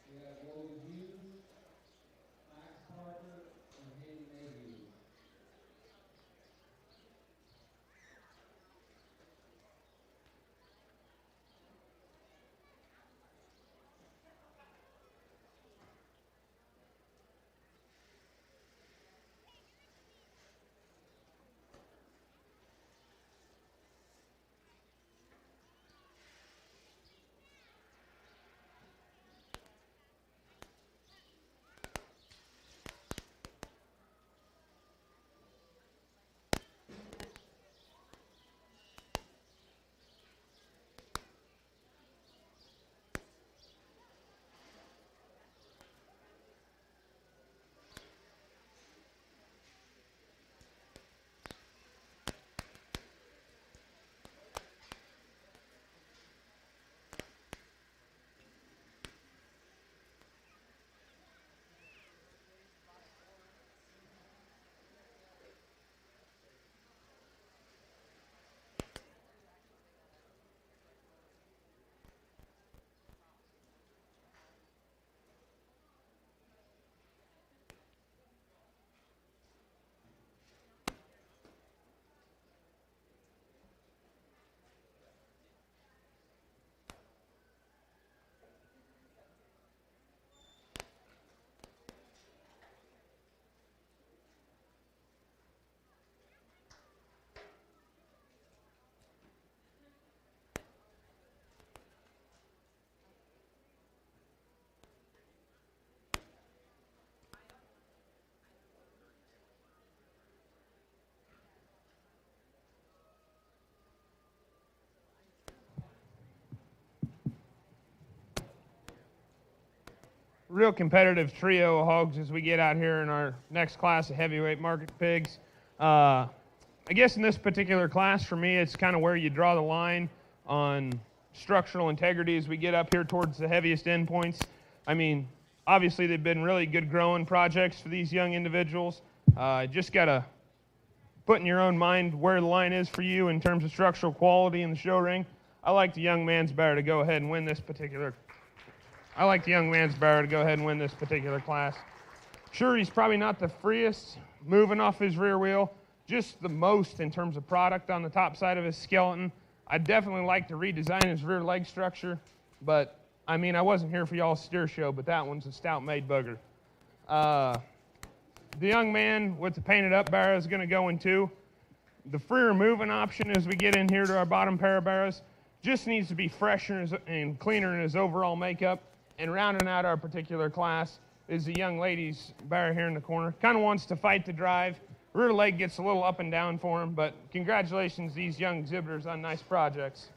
We have Logan Hughes, Max Parker, and Henry Hughes. Real competitive trio of hogs as we get out here in our next class of heavyweight market pigs. I guess in this particular class, for me, it's kind of where you draw the line on structural integrity as we get up here towards the heaviest endpoints. I mean, obviously they've been really good growing projects for these young individuals. Just got to put in your own mind where the line is for you in terms of structural quality in the show ring. I like the young man's bear to go ahead and win this particular class. Sure, he's probably not the freest moving off his rear wheel, just the most in terms of product on the top side of his skeleton. I'd definitely like to redesign his rear leg structure, but I mean, I wasn't here for y'all's steer show, but that one's a stout-made bugger. The young man with the painted up barrow is going to go in 2. The freer moving option as we get in here to our bottom pair of barrows, just needs to be fresher and cleaner in his overall makeup. And rounding out our particular class is the young lady's bear here in the corner. Kind of wants to fight the drive. Rear leg gets a little up and down for him, but congratulations, these young exhibitors, on nice projects.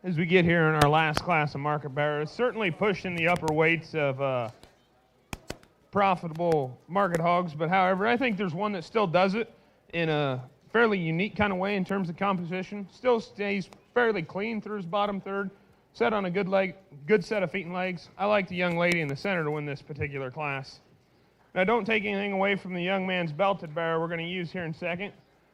As we get here in our last class of market bearers, certainly pushing the upper weights of profitable market hogs, but however, I think there's one that still does it in a fairly unique kind of way in terms of composition. Still stays fairly clean through his bottom third, set on a good set of feet and legs. I like the young lady in the center to win this particular class. Now, don't take anything away from the young man's belted bearer we're going to use here in second.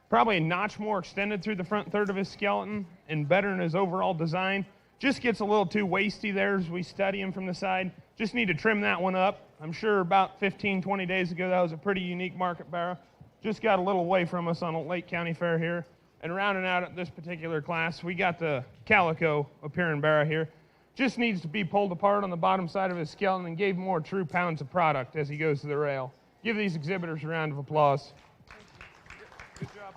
Probably a notch more extended through the front third of his skeleton and better in his overall design. Just gets a little too waisty there as we study him from the side. Just need to trim that one up. I'm sure about 15, 20 days ago that was a pretty unique market bearer. Just got a little away from us on a Lake County Fair here. And rounding out at this particular class, we got the calico appearing bearer here. Just needs to be pulled apart on the bottom side of his skeleton and gave more true pounds of product as he goes to the rail. Give these exhibitors a round of applause. Good job.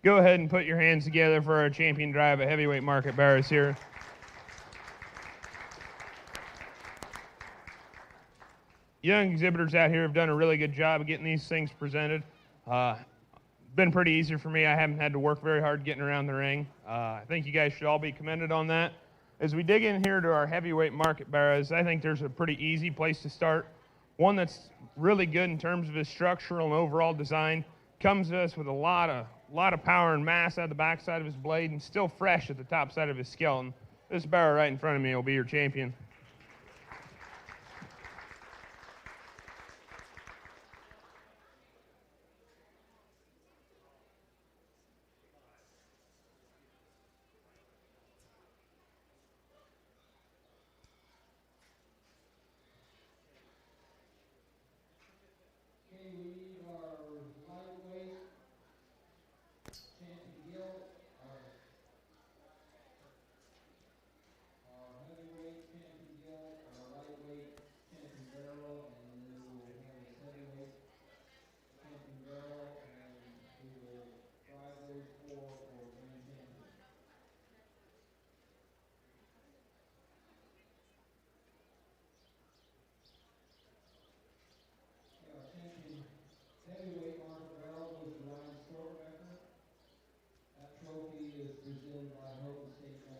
go ahead and put your hands together for our champion drive at heavyweight market bearers here. Young exhibitors out here have done a really good job of getting these things presented. Been pretty easy for me. I haven't had to work very hard getting around the ring. I think you guys should all be commended on that. As we dig in here to our heavyweight market bearers, I think there's a pretty easy place to start. One that's really good in terms of his structural and overall design. Comes to us with a lot of power and mass out of the backside of his blade and still fresh at the top side of his skeleton. This bearer right in front of me will be your champion. Okay, we need our lightweight champion gilt, our heavyweight champion gilt, our lightweight champion barrel, and then we will have a heavyweight champion barrel, and we will drive those four for grand champion. Okay, our champion heavyweight market barrel goes to Ryan Stortbecker. That trophy is presented by Houghton State Bank.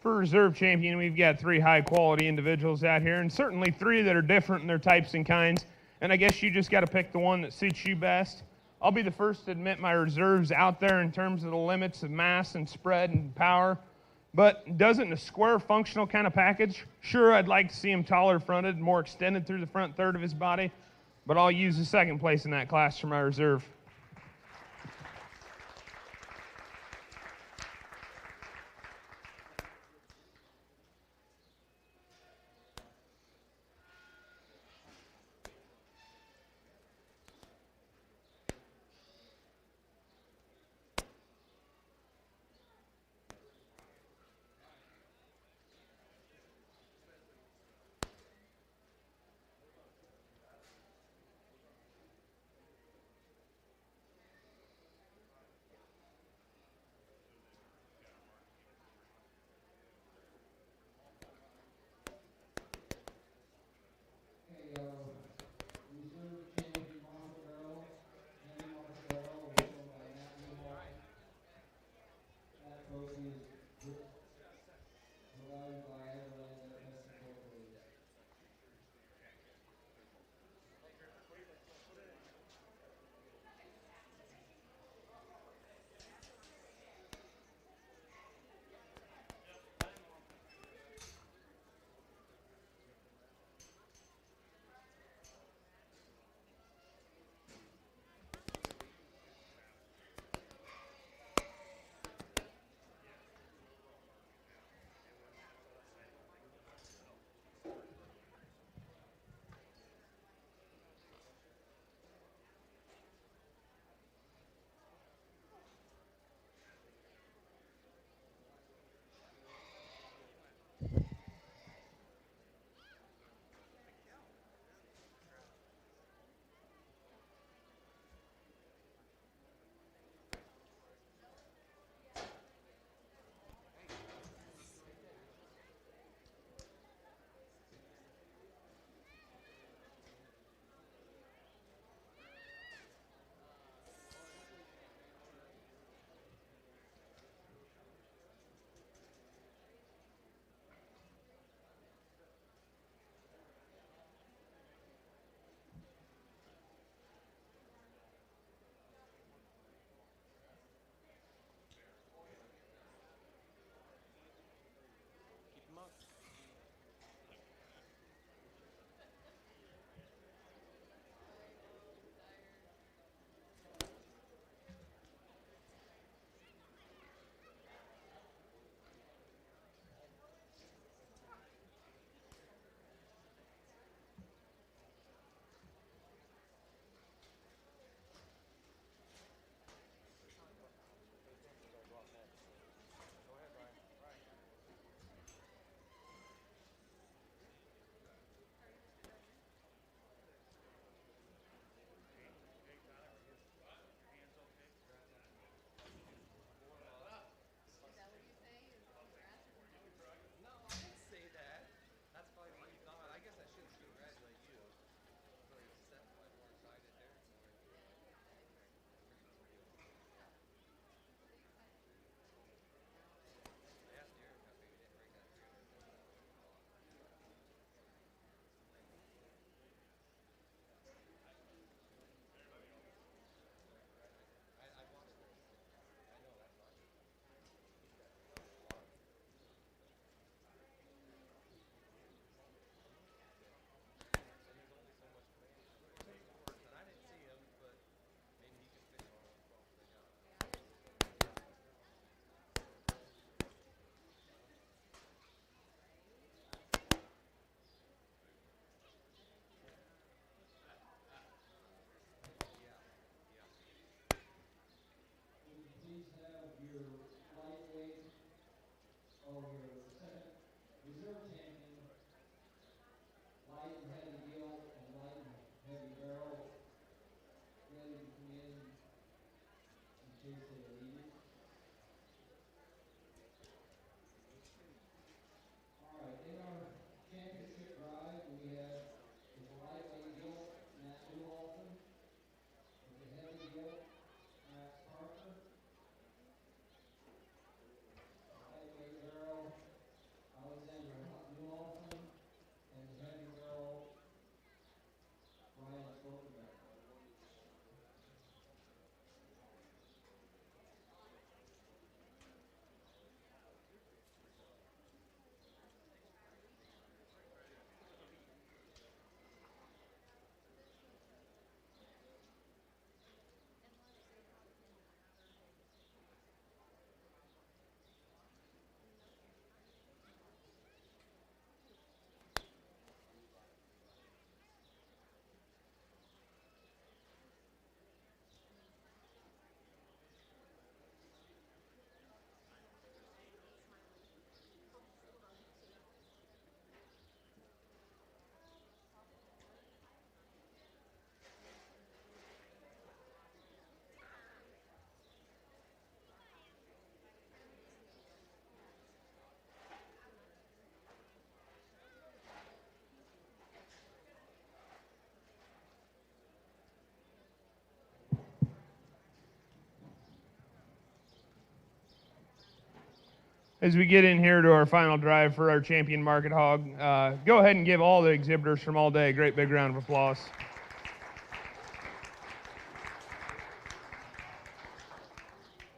For reserve champion, we've got 3 high-quality individuals out here, and certainly 3 that are different in their types and kinds, and I guess you just got to pick the one that suits you best. I'll be the first to admit my reserve's out there in terms of the limits of mass and spread and power, but doesn't a square functional kind of package? Sure, I'd like to see him taller fronted, more extended through the front third of his body, but I'll use the second place in that class for my reserve. your lightweight or your second reserve champion, light and heavy gill and light and heavy barrel, ready to come in case they are needed. All right, in our championship drive, we have with the lightweight gill, Matt Newolfen, with the heavy gill, Max Parker, lightweight barrel, Alexander Newolfen, and the heavy barrel, Ryan Stoltenberg. As we get in here to our final drive for our champion market hog, go ahead and give all the exhibitors from all day a great big round of applause.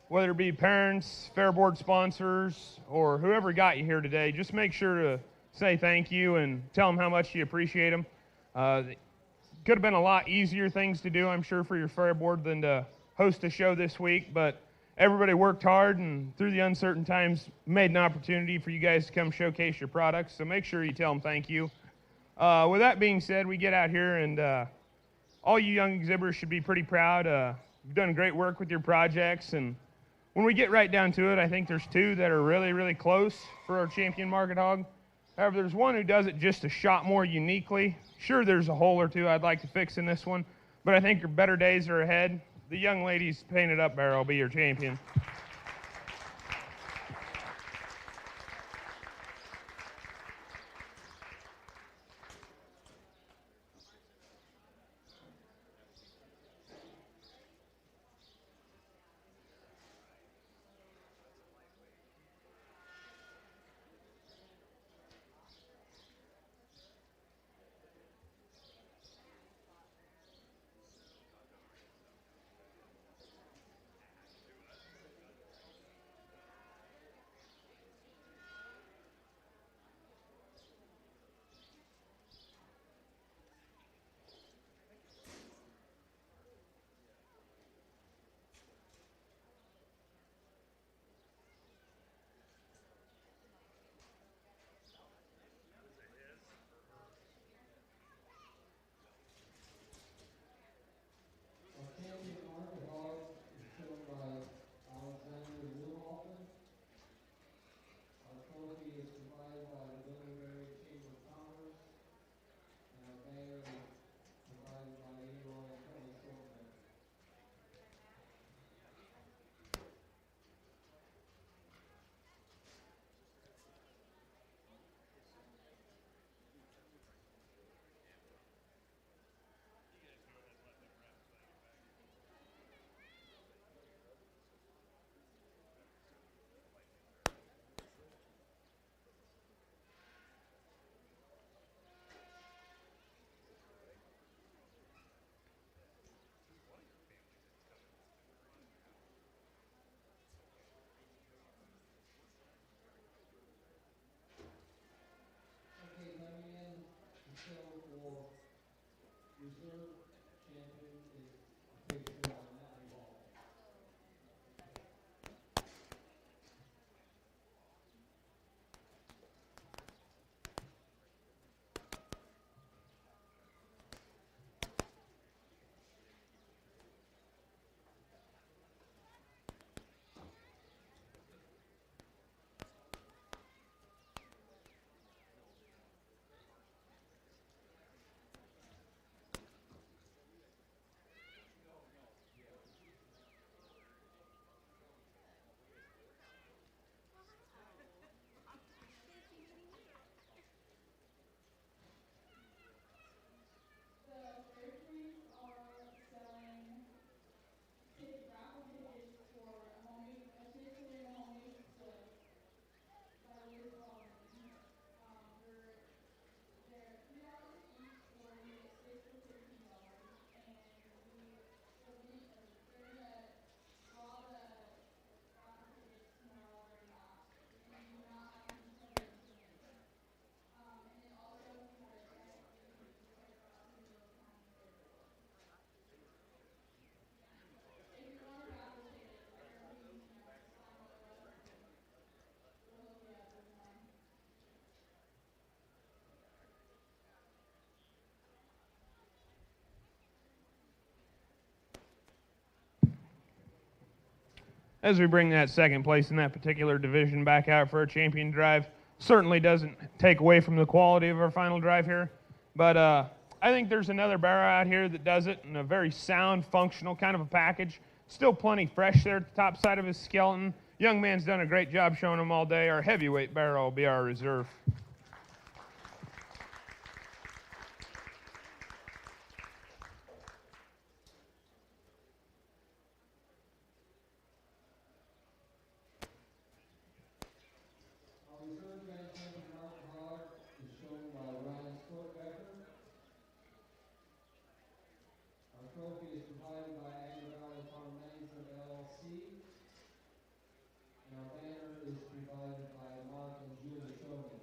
Whether it be parents, fair board sponsors, or whoever got you here today, just make sure to say thank you and tell them how much you appreciate them. Could have been a lot easier things to do, I'm sure, for your fair board than to host a show this week, but everybody worked hard and through the uncertain times made an opportunity for you guys to come showcase your products, so make sure you tell them thank you. With that being said, we get out here and all you young exhibitors should be pretty proud. You've done great work with your projects, and when we get right down to it, I think there's two that are really, really close for our champion market hog. However, there's one who does it just a shot more uniquely. Sure, there's a hole or two I'd like to fix in this one, but I think your better days are ahead. The young lady's painted up barrel will be your champion. as we bring that second place in that particular division back out for a champion drive. Certainly doesn't take away from the quality of our final drive here, but I think there's another barrow out here that does it in a very sound, functional kind of a package. Still plenty fresh there at the top side of his skeleton. Young man's done a great job showing him all day. Our heavyweight barrow will be our reserve. Trophy is provided by Agri Valley Farm Management LLC, and our banner is provided by Mark and Julie Chauvin.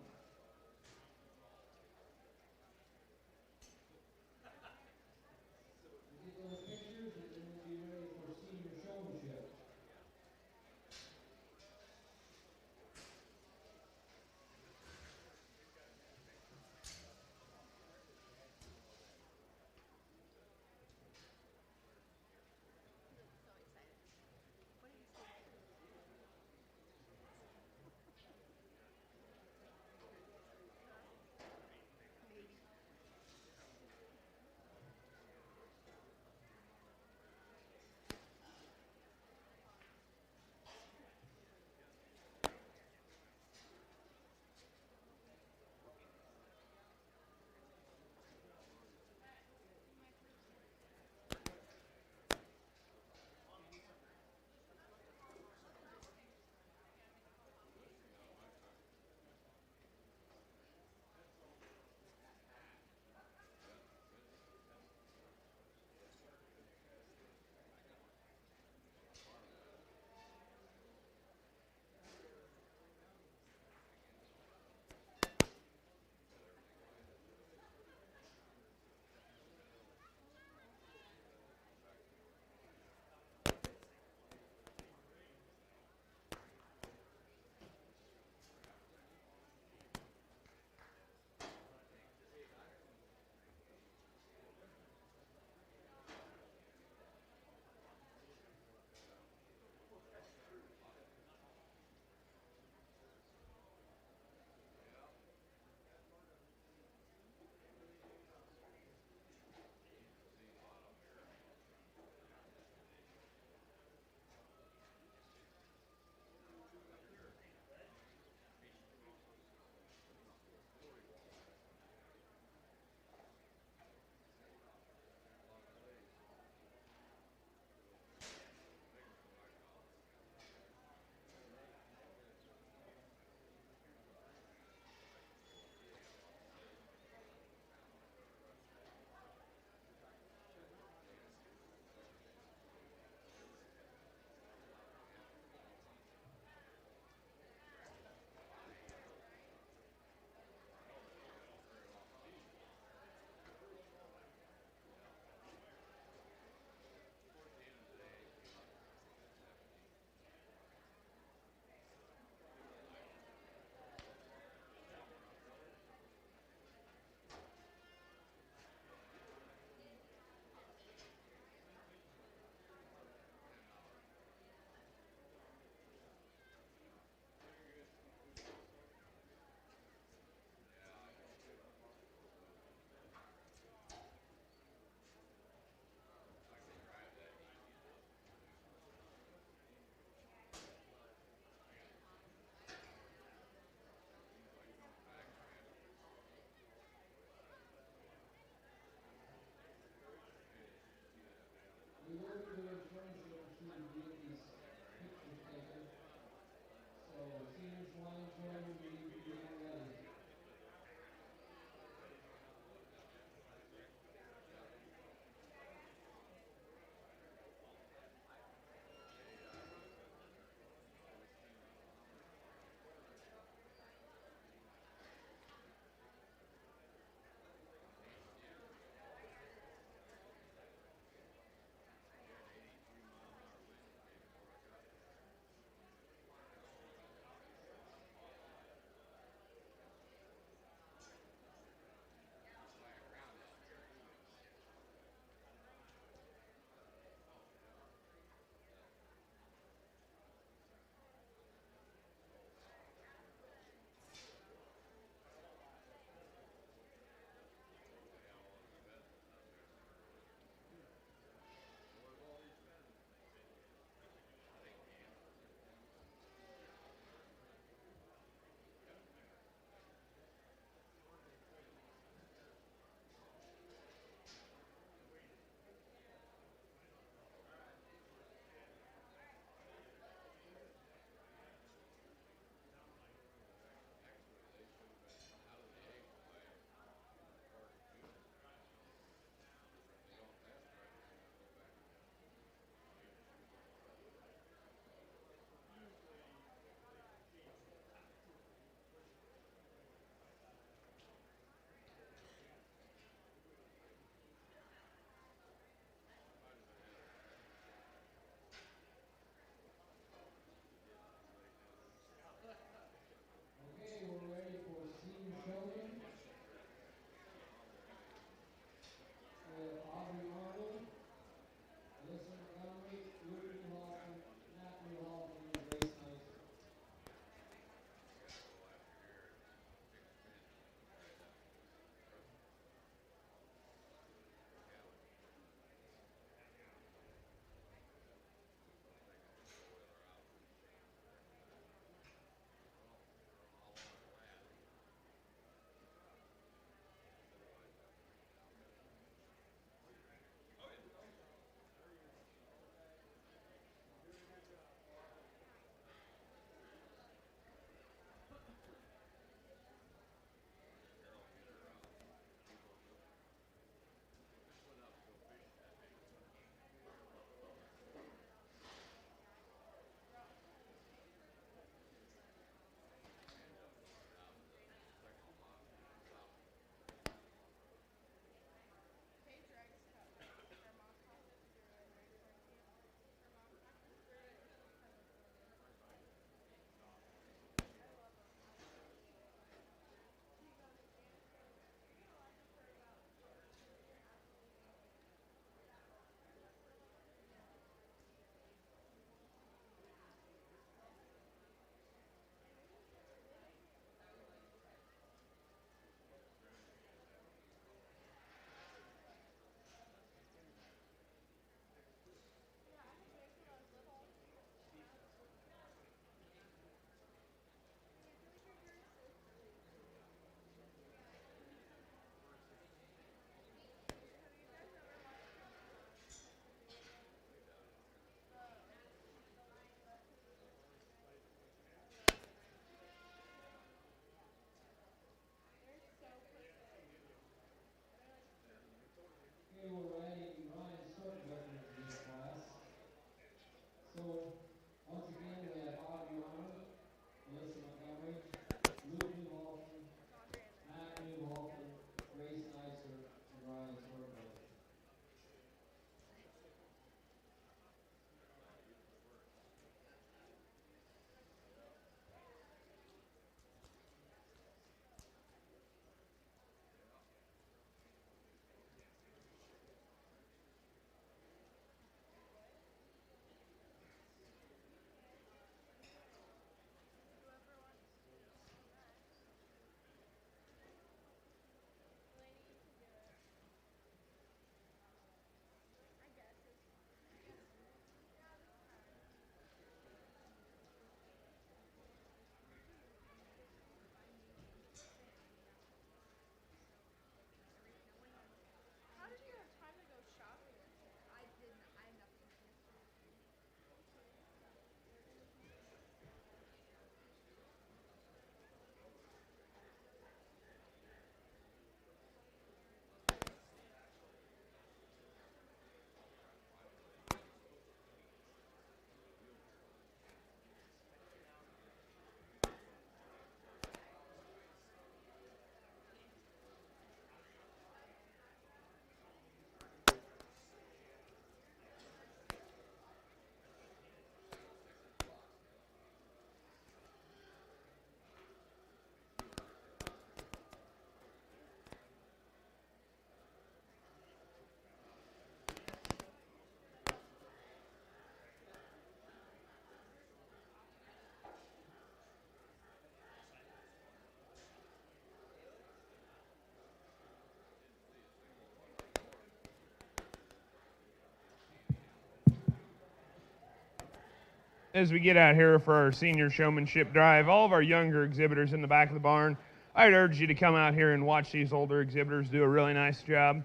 as we get out here for our senior showmanship drive, all of our younger exhibitors in the back of the barn, I'd urge you to come out here and watch these older exhibitors do a really nice job.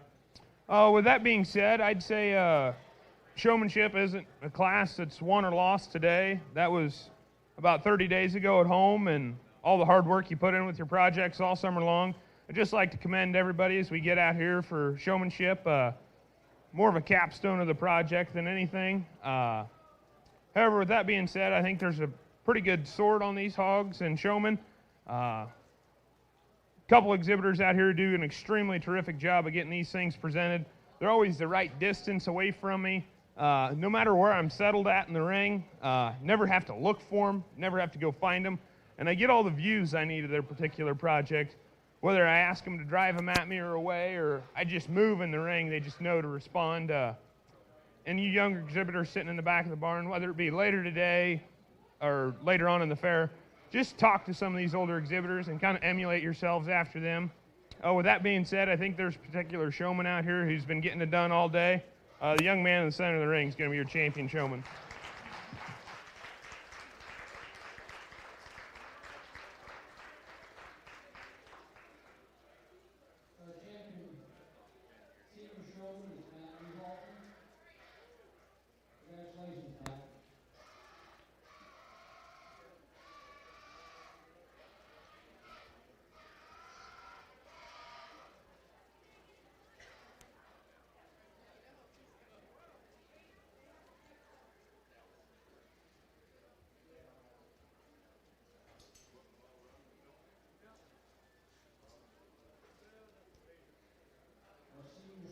With that being said, I'd say showmanship isn't a class that's won or lost today. That was about 30 days ago at home, and all the hard work you put in with your projects all summer long. I'd just like to commend everybody as we get out here for showmanship. More of a capstone of the project than anything. However, with that being said, I think there's a pretty good sort on these hogs and showmen. Couple exhibitors out here do an extremely terrific job of getting these things presented. They're always the right distance away from me. No matter where I'm settled at in the ring, never have to look for them, never have to go find them, and I get all the views I need of their particular project. Whether I ask them to drive them at me or away, or I just move in the ring, they just know to respond. And you younger exhibitors sitting in the back of the barn, whether it be later today or later on in the fair, just talk to some of these older exhibitors and kind of emulate yourselves after them. With that being said, I think there's a particular showman out here who's been getting it done all day. The young man in the center of the ring is going to be your champion showman.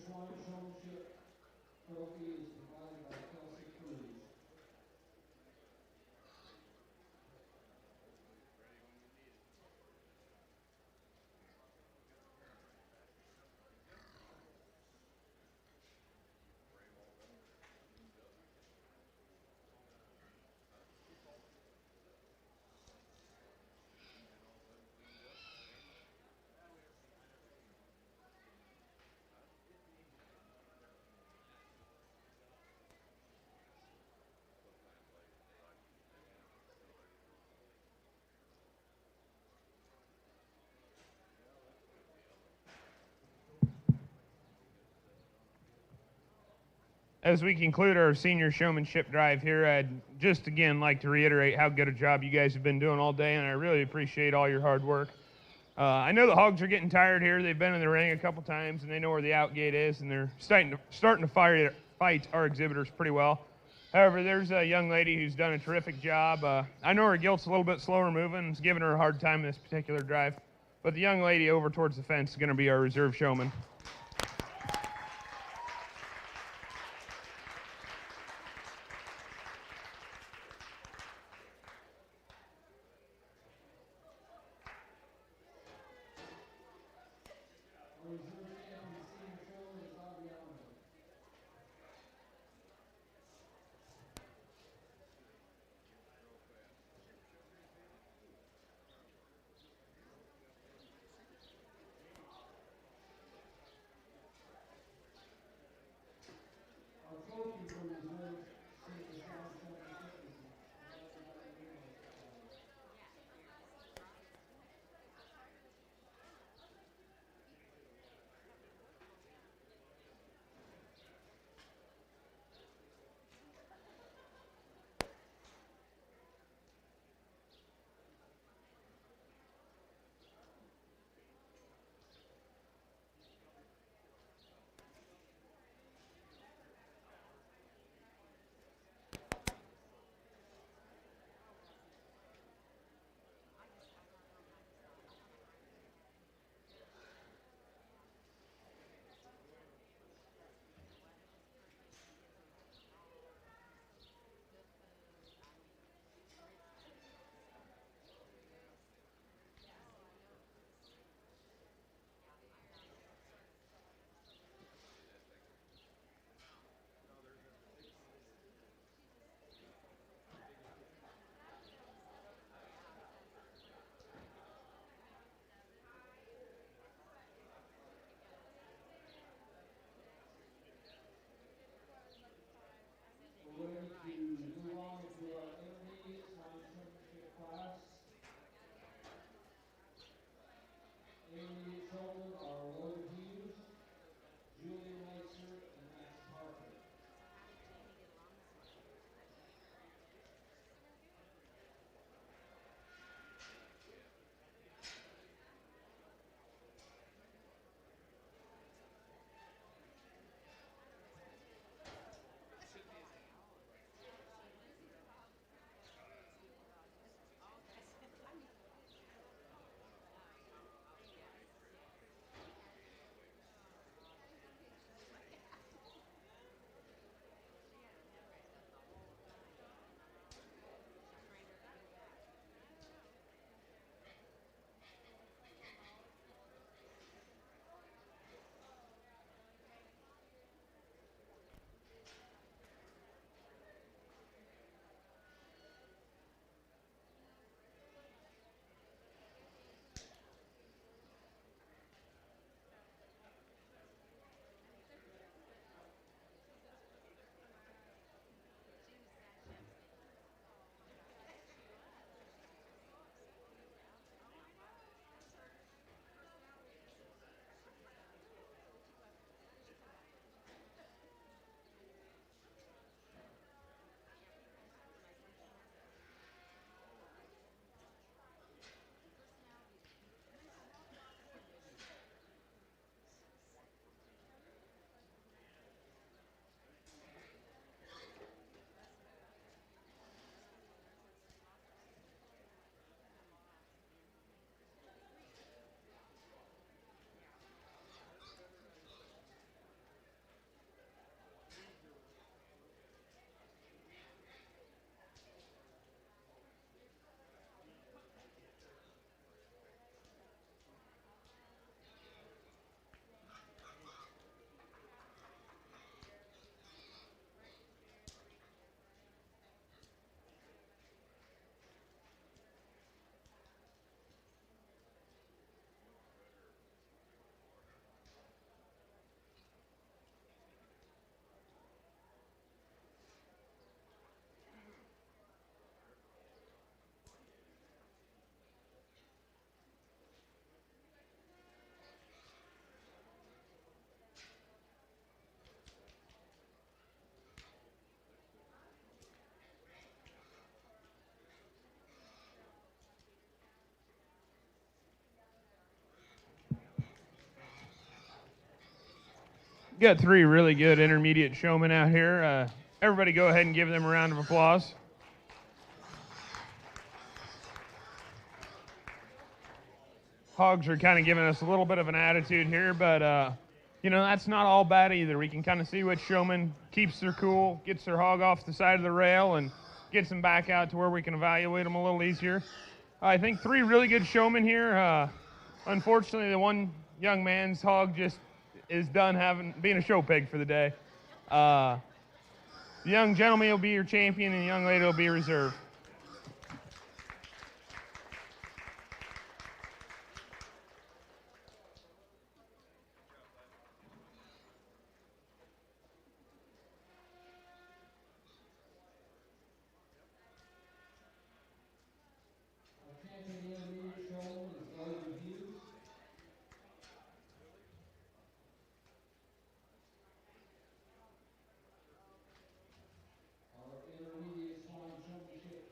Swine showmanship trophy is provided by Kelsey Cruz. As we conclude our senior showmanship drive here, I'd just again like to reiterate how good a job you guys have been doing all day, and I really appreciate all your hard work. I know the hogs are getting tired here. They've been in the ring a couple times, and they know where the outgate is, and they're starting to fight our exhibitors pretty well. However, there's a young lady who's done a terrific job. I know her gilt's a little bit slower moving. It's giving her a hard time in this particular drive. But the young lady over towards the fence is going to be our reserve showman. Got three really good intermediate showmen out here. Everybody go ahead and give them a round of applause. Hogs are kind of giving us a little bit of an attitude here, but that's not all bad either. We can kind of see which showman keeps their cool, gets their hog off the side of the rail, and gets them back out to where we can evaluate them a little easier. I think three really good showmen here. Unfortunately, the one young man's hog just is done being a show pig for the day. The young gentleman will be your champion, and the young lady will be reserve. Our intermediate swine championship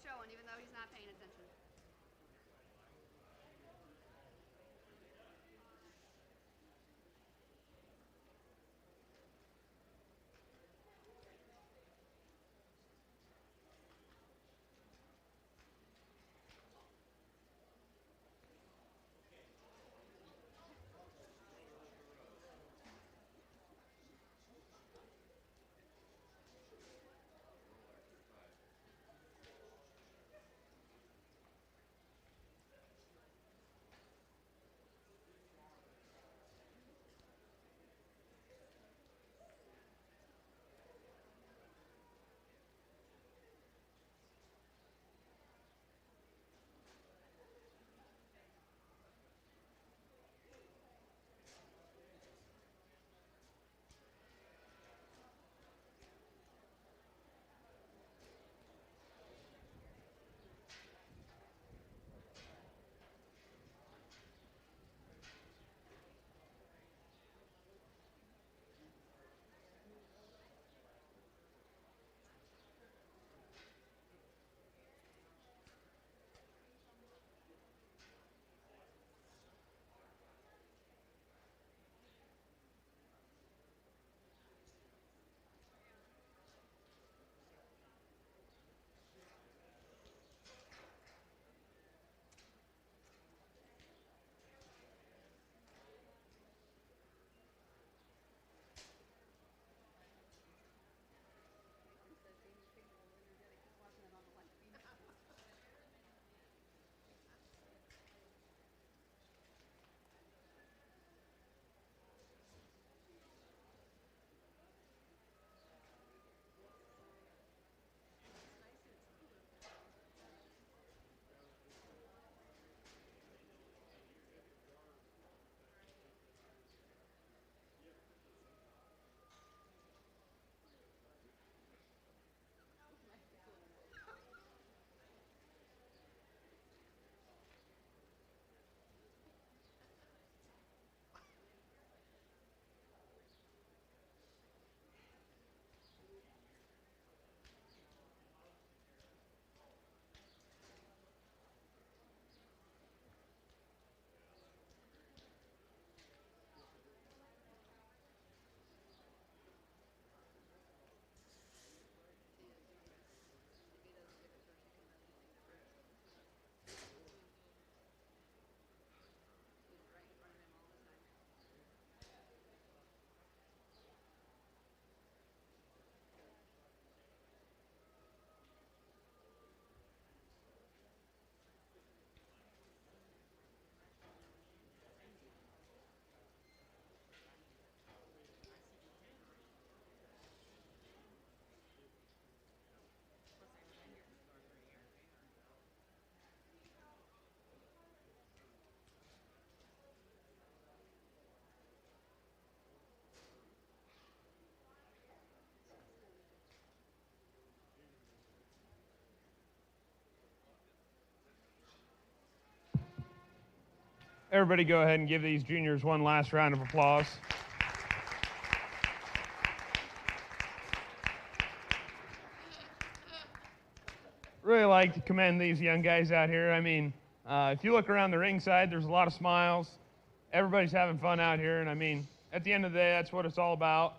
showing, even though he's not paying attention. Everybody go ahead and give these juniors one last round of applause. Really like to commend these young guys out here. I mean, if you look around the ringside, there's a lot of smiles. Everybody's having fun out here, and I mean, at the end of the day, that's what it's all about.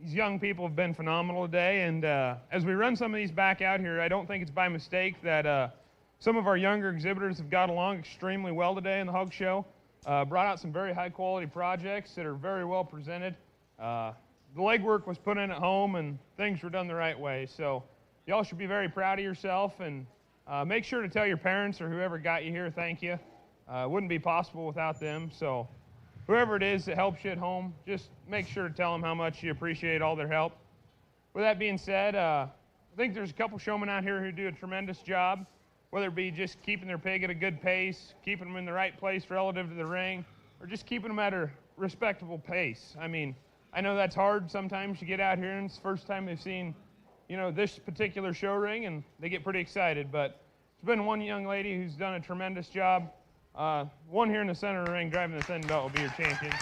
These young people have been phenomenal today, and as we run some of these back out here, I don't think it's by mistake that some of our younger exhibitors have got along extremely well today in the Hog Show. Brought out some very high-quality projects that are very well presented. The legwork was put in at home, and things were done the right way. So y'all should be very proud of yourself, and make sure to tell your parents or whoever got you here thank you. It wouldn't be possible without them. So whoever it is that helps you at home, just make sure to tell them how much you appreciate all their help. With that being said, I think there's a couple showmen out here who do a tremendous job, whether it be just keeping their pig at a good pace, keeping them in the right place relative to the ring, or just keeping them at a respectable pace. I mean, I know that's hard sometimes to get out here, and it's the first time they've seen, you know, this particular show ring, and they get pretty excited. But there's been one young lady who's done a tremendous job. One here in the center of the ring driving the thin belt will be your champion.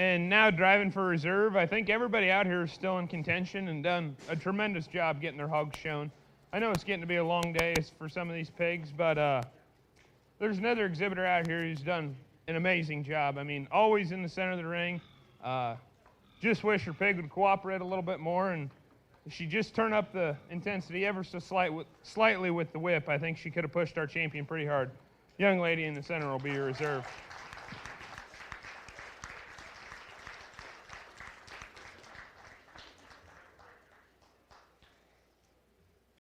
and now driving for reserve. I think everybody out here is still in contention and done a tremendous job getting their hogs shown. I know it's getting to be a long day for some of these pigs, but there's another exhibitor out here who's done an amazing job. I mean, always in the center of the ring. Just wish her pig would cooperate a little bit more, and if she just turned up the intensity ever so slightly with the whip, I think she could have pushed our champion pretty hard. Young lady in the center will be your reserve.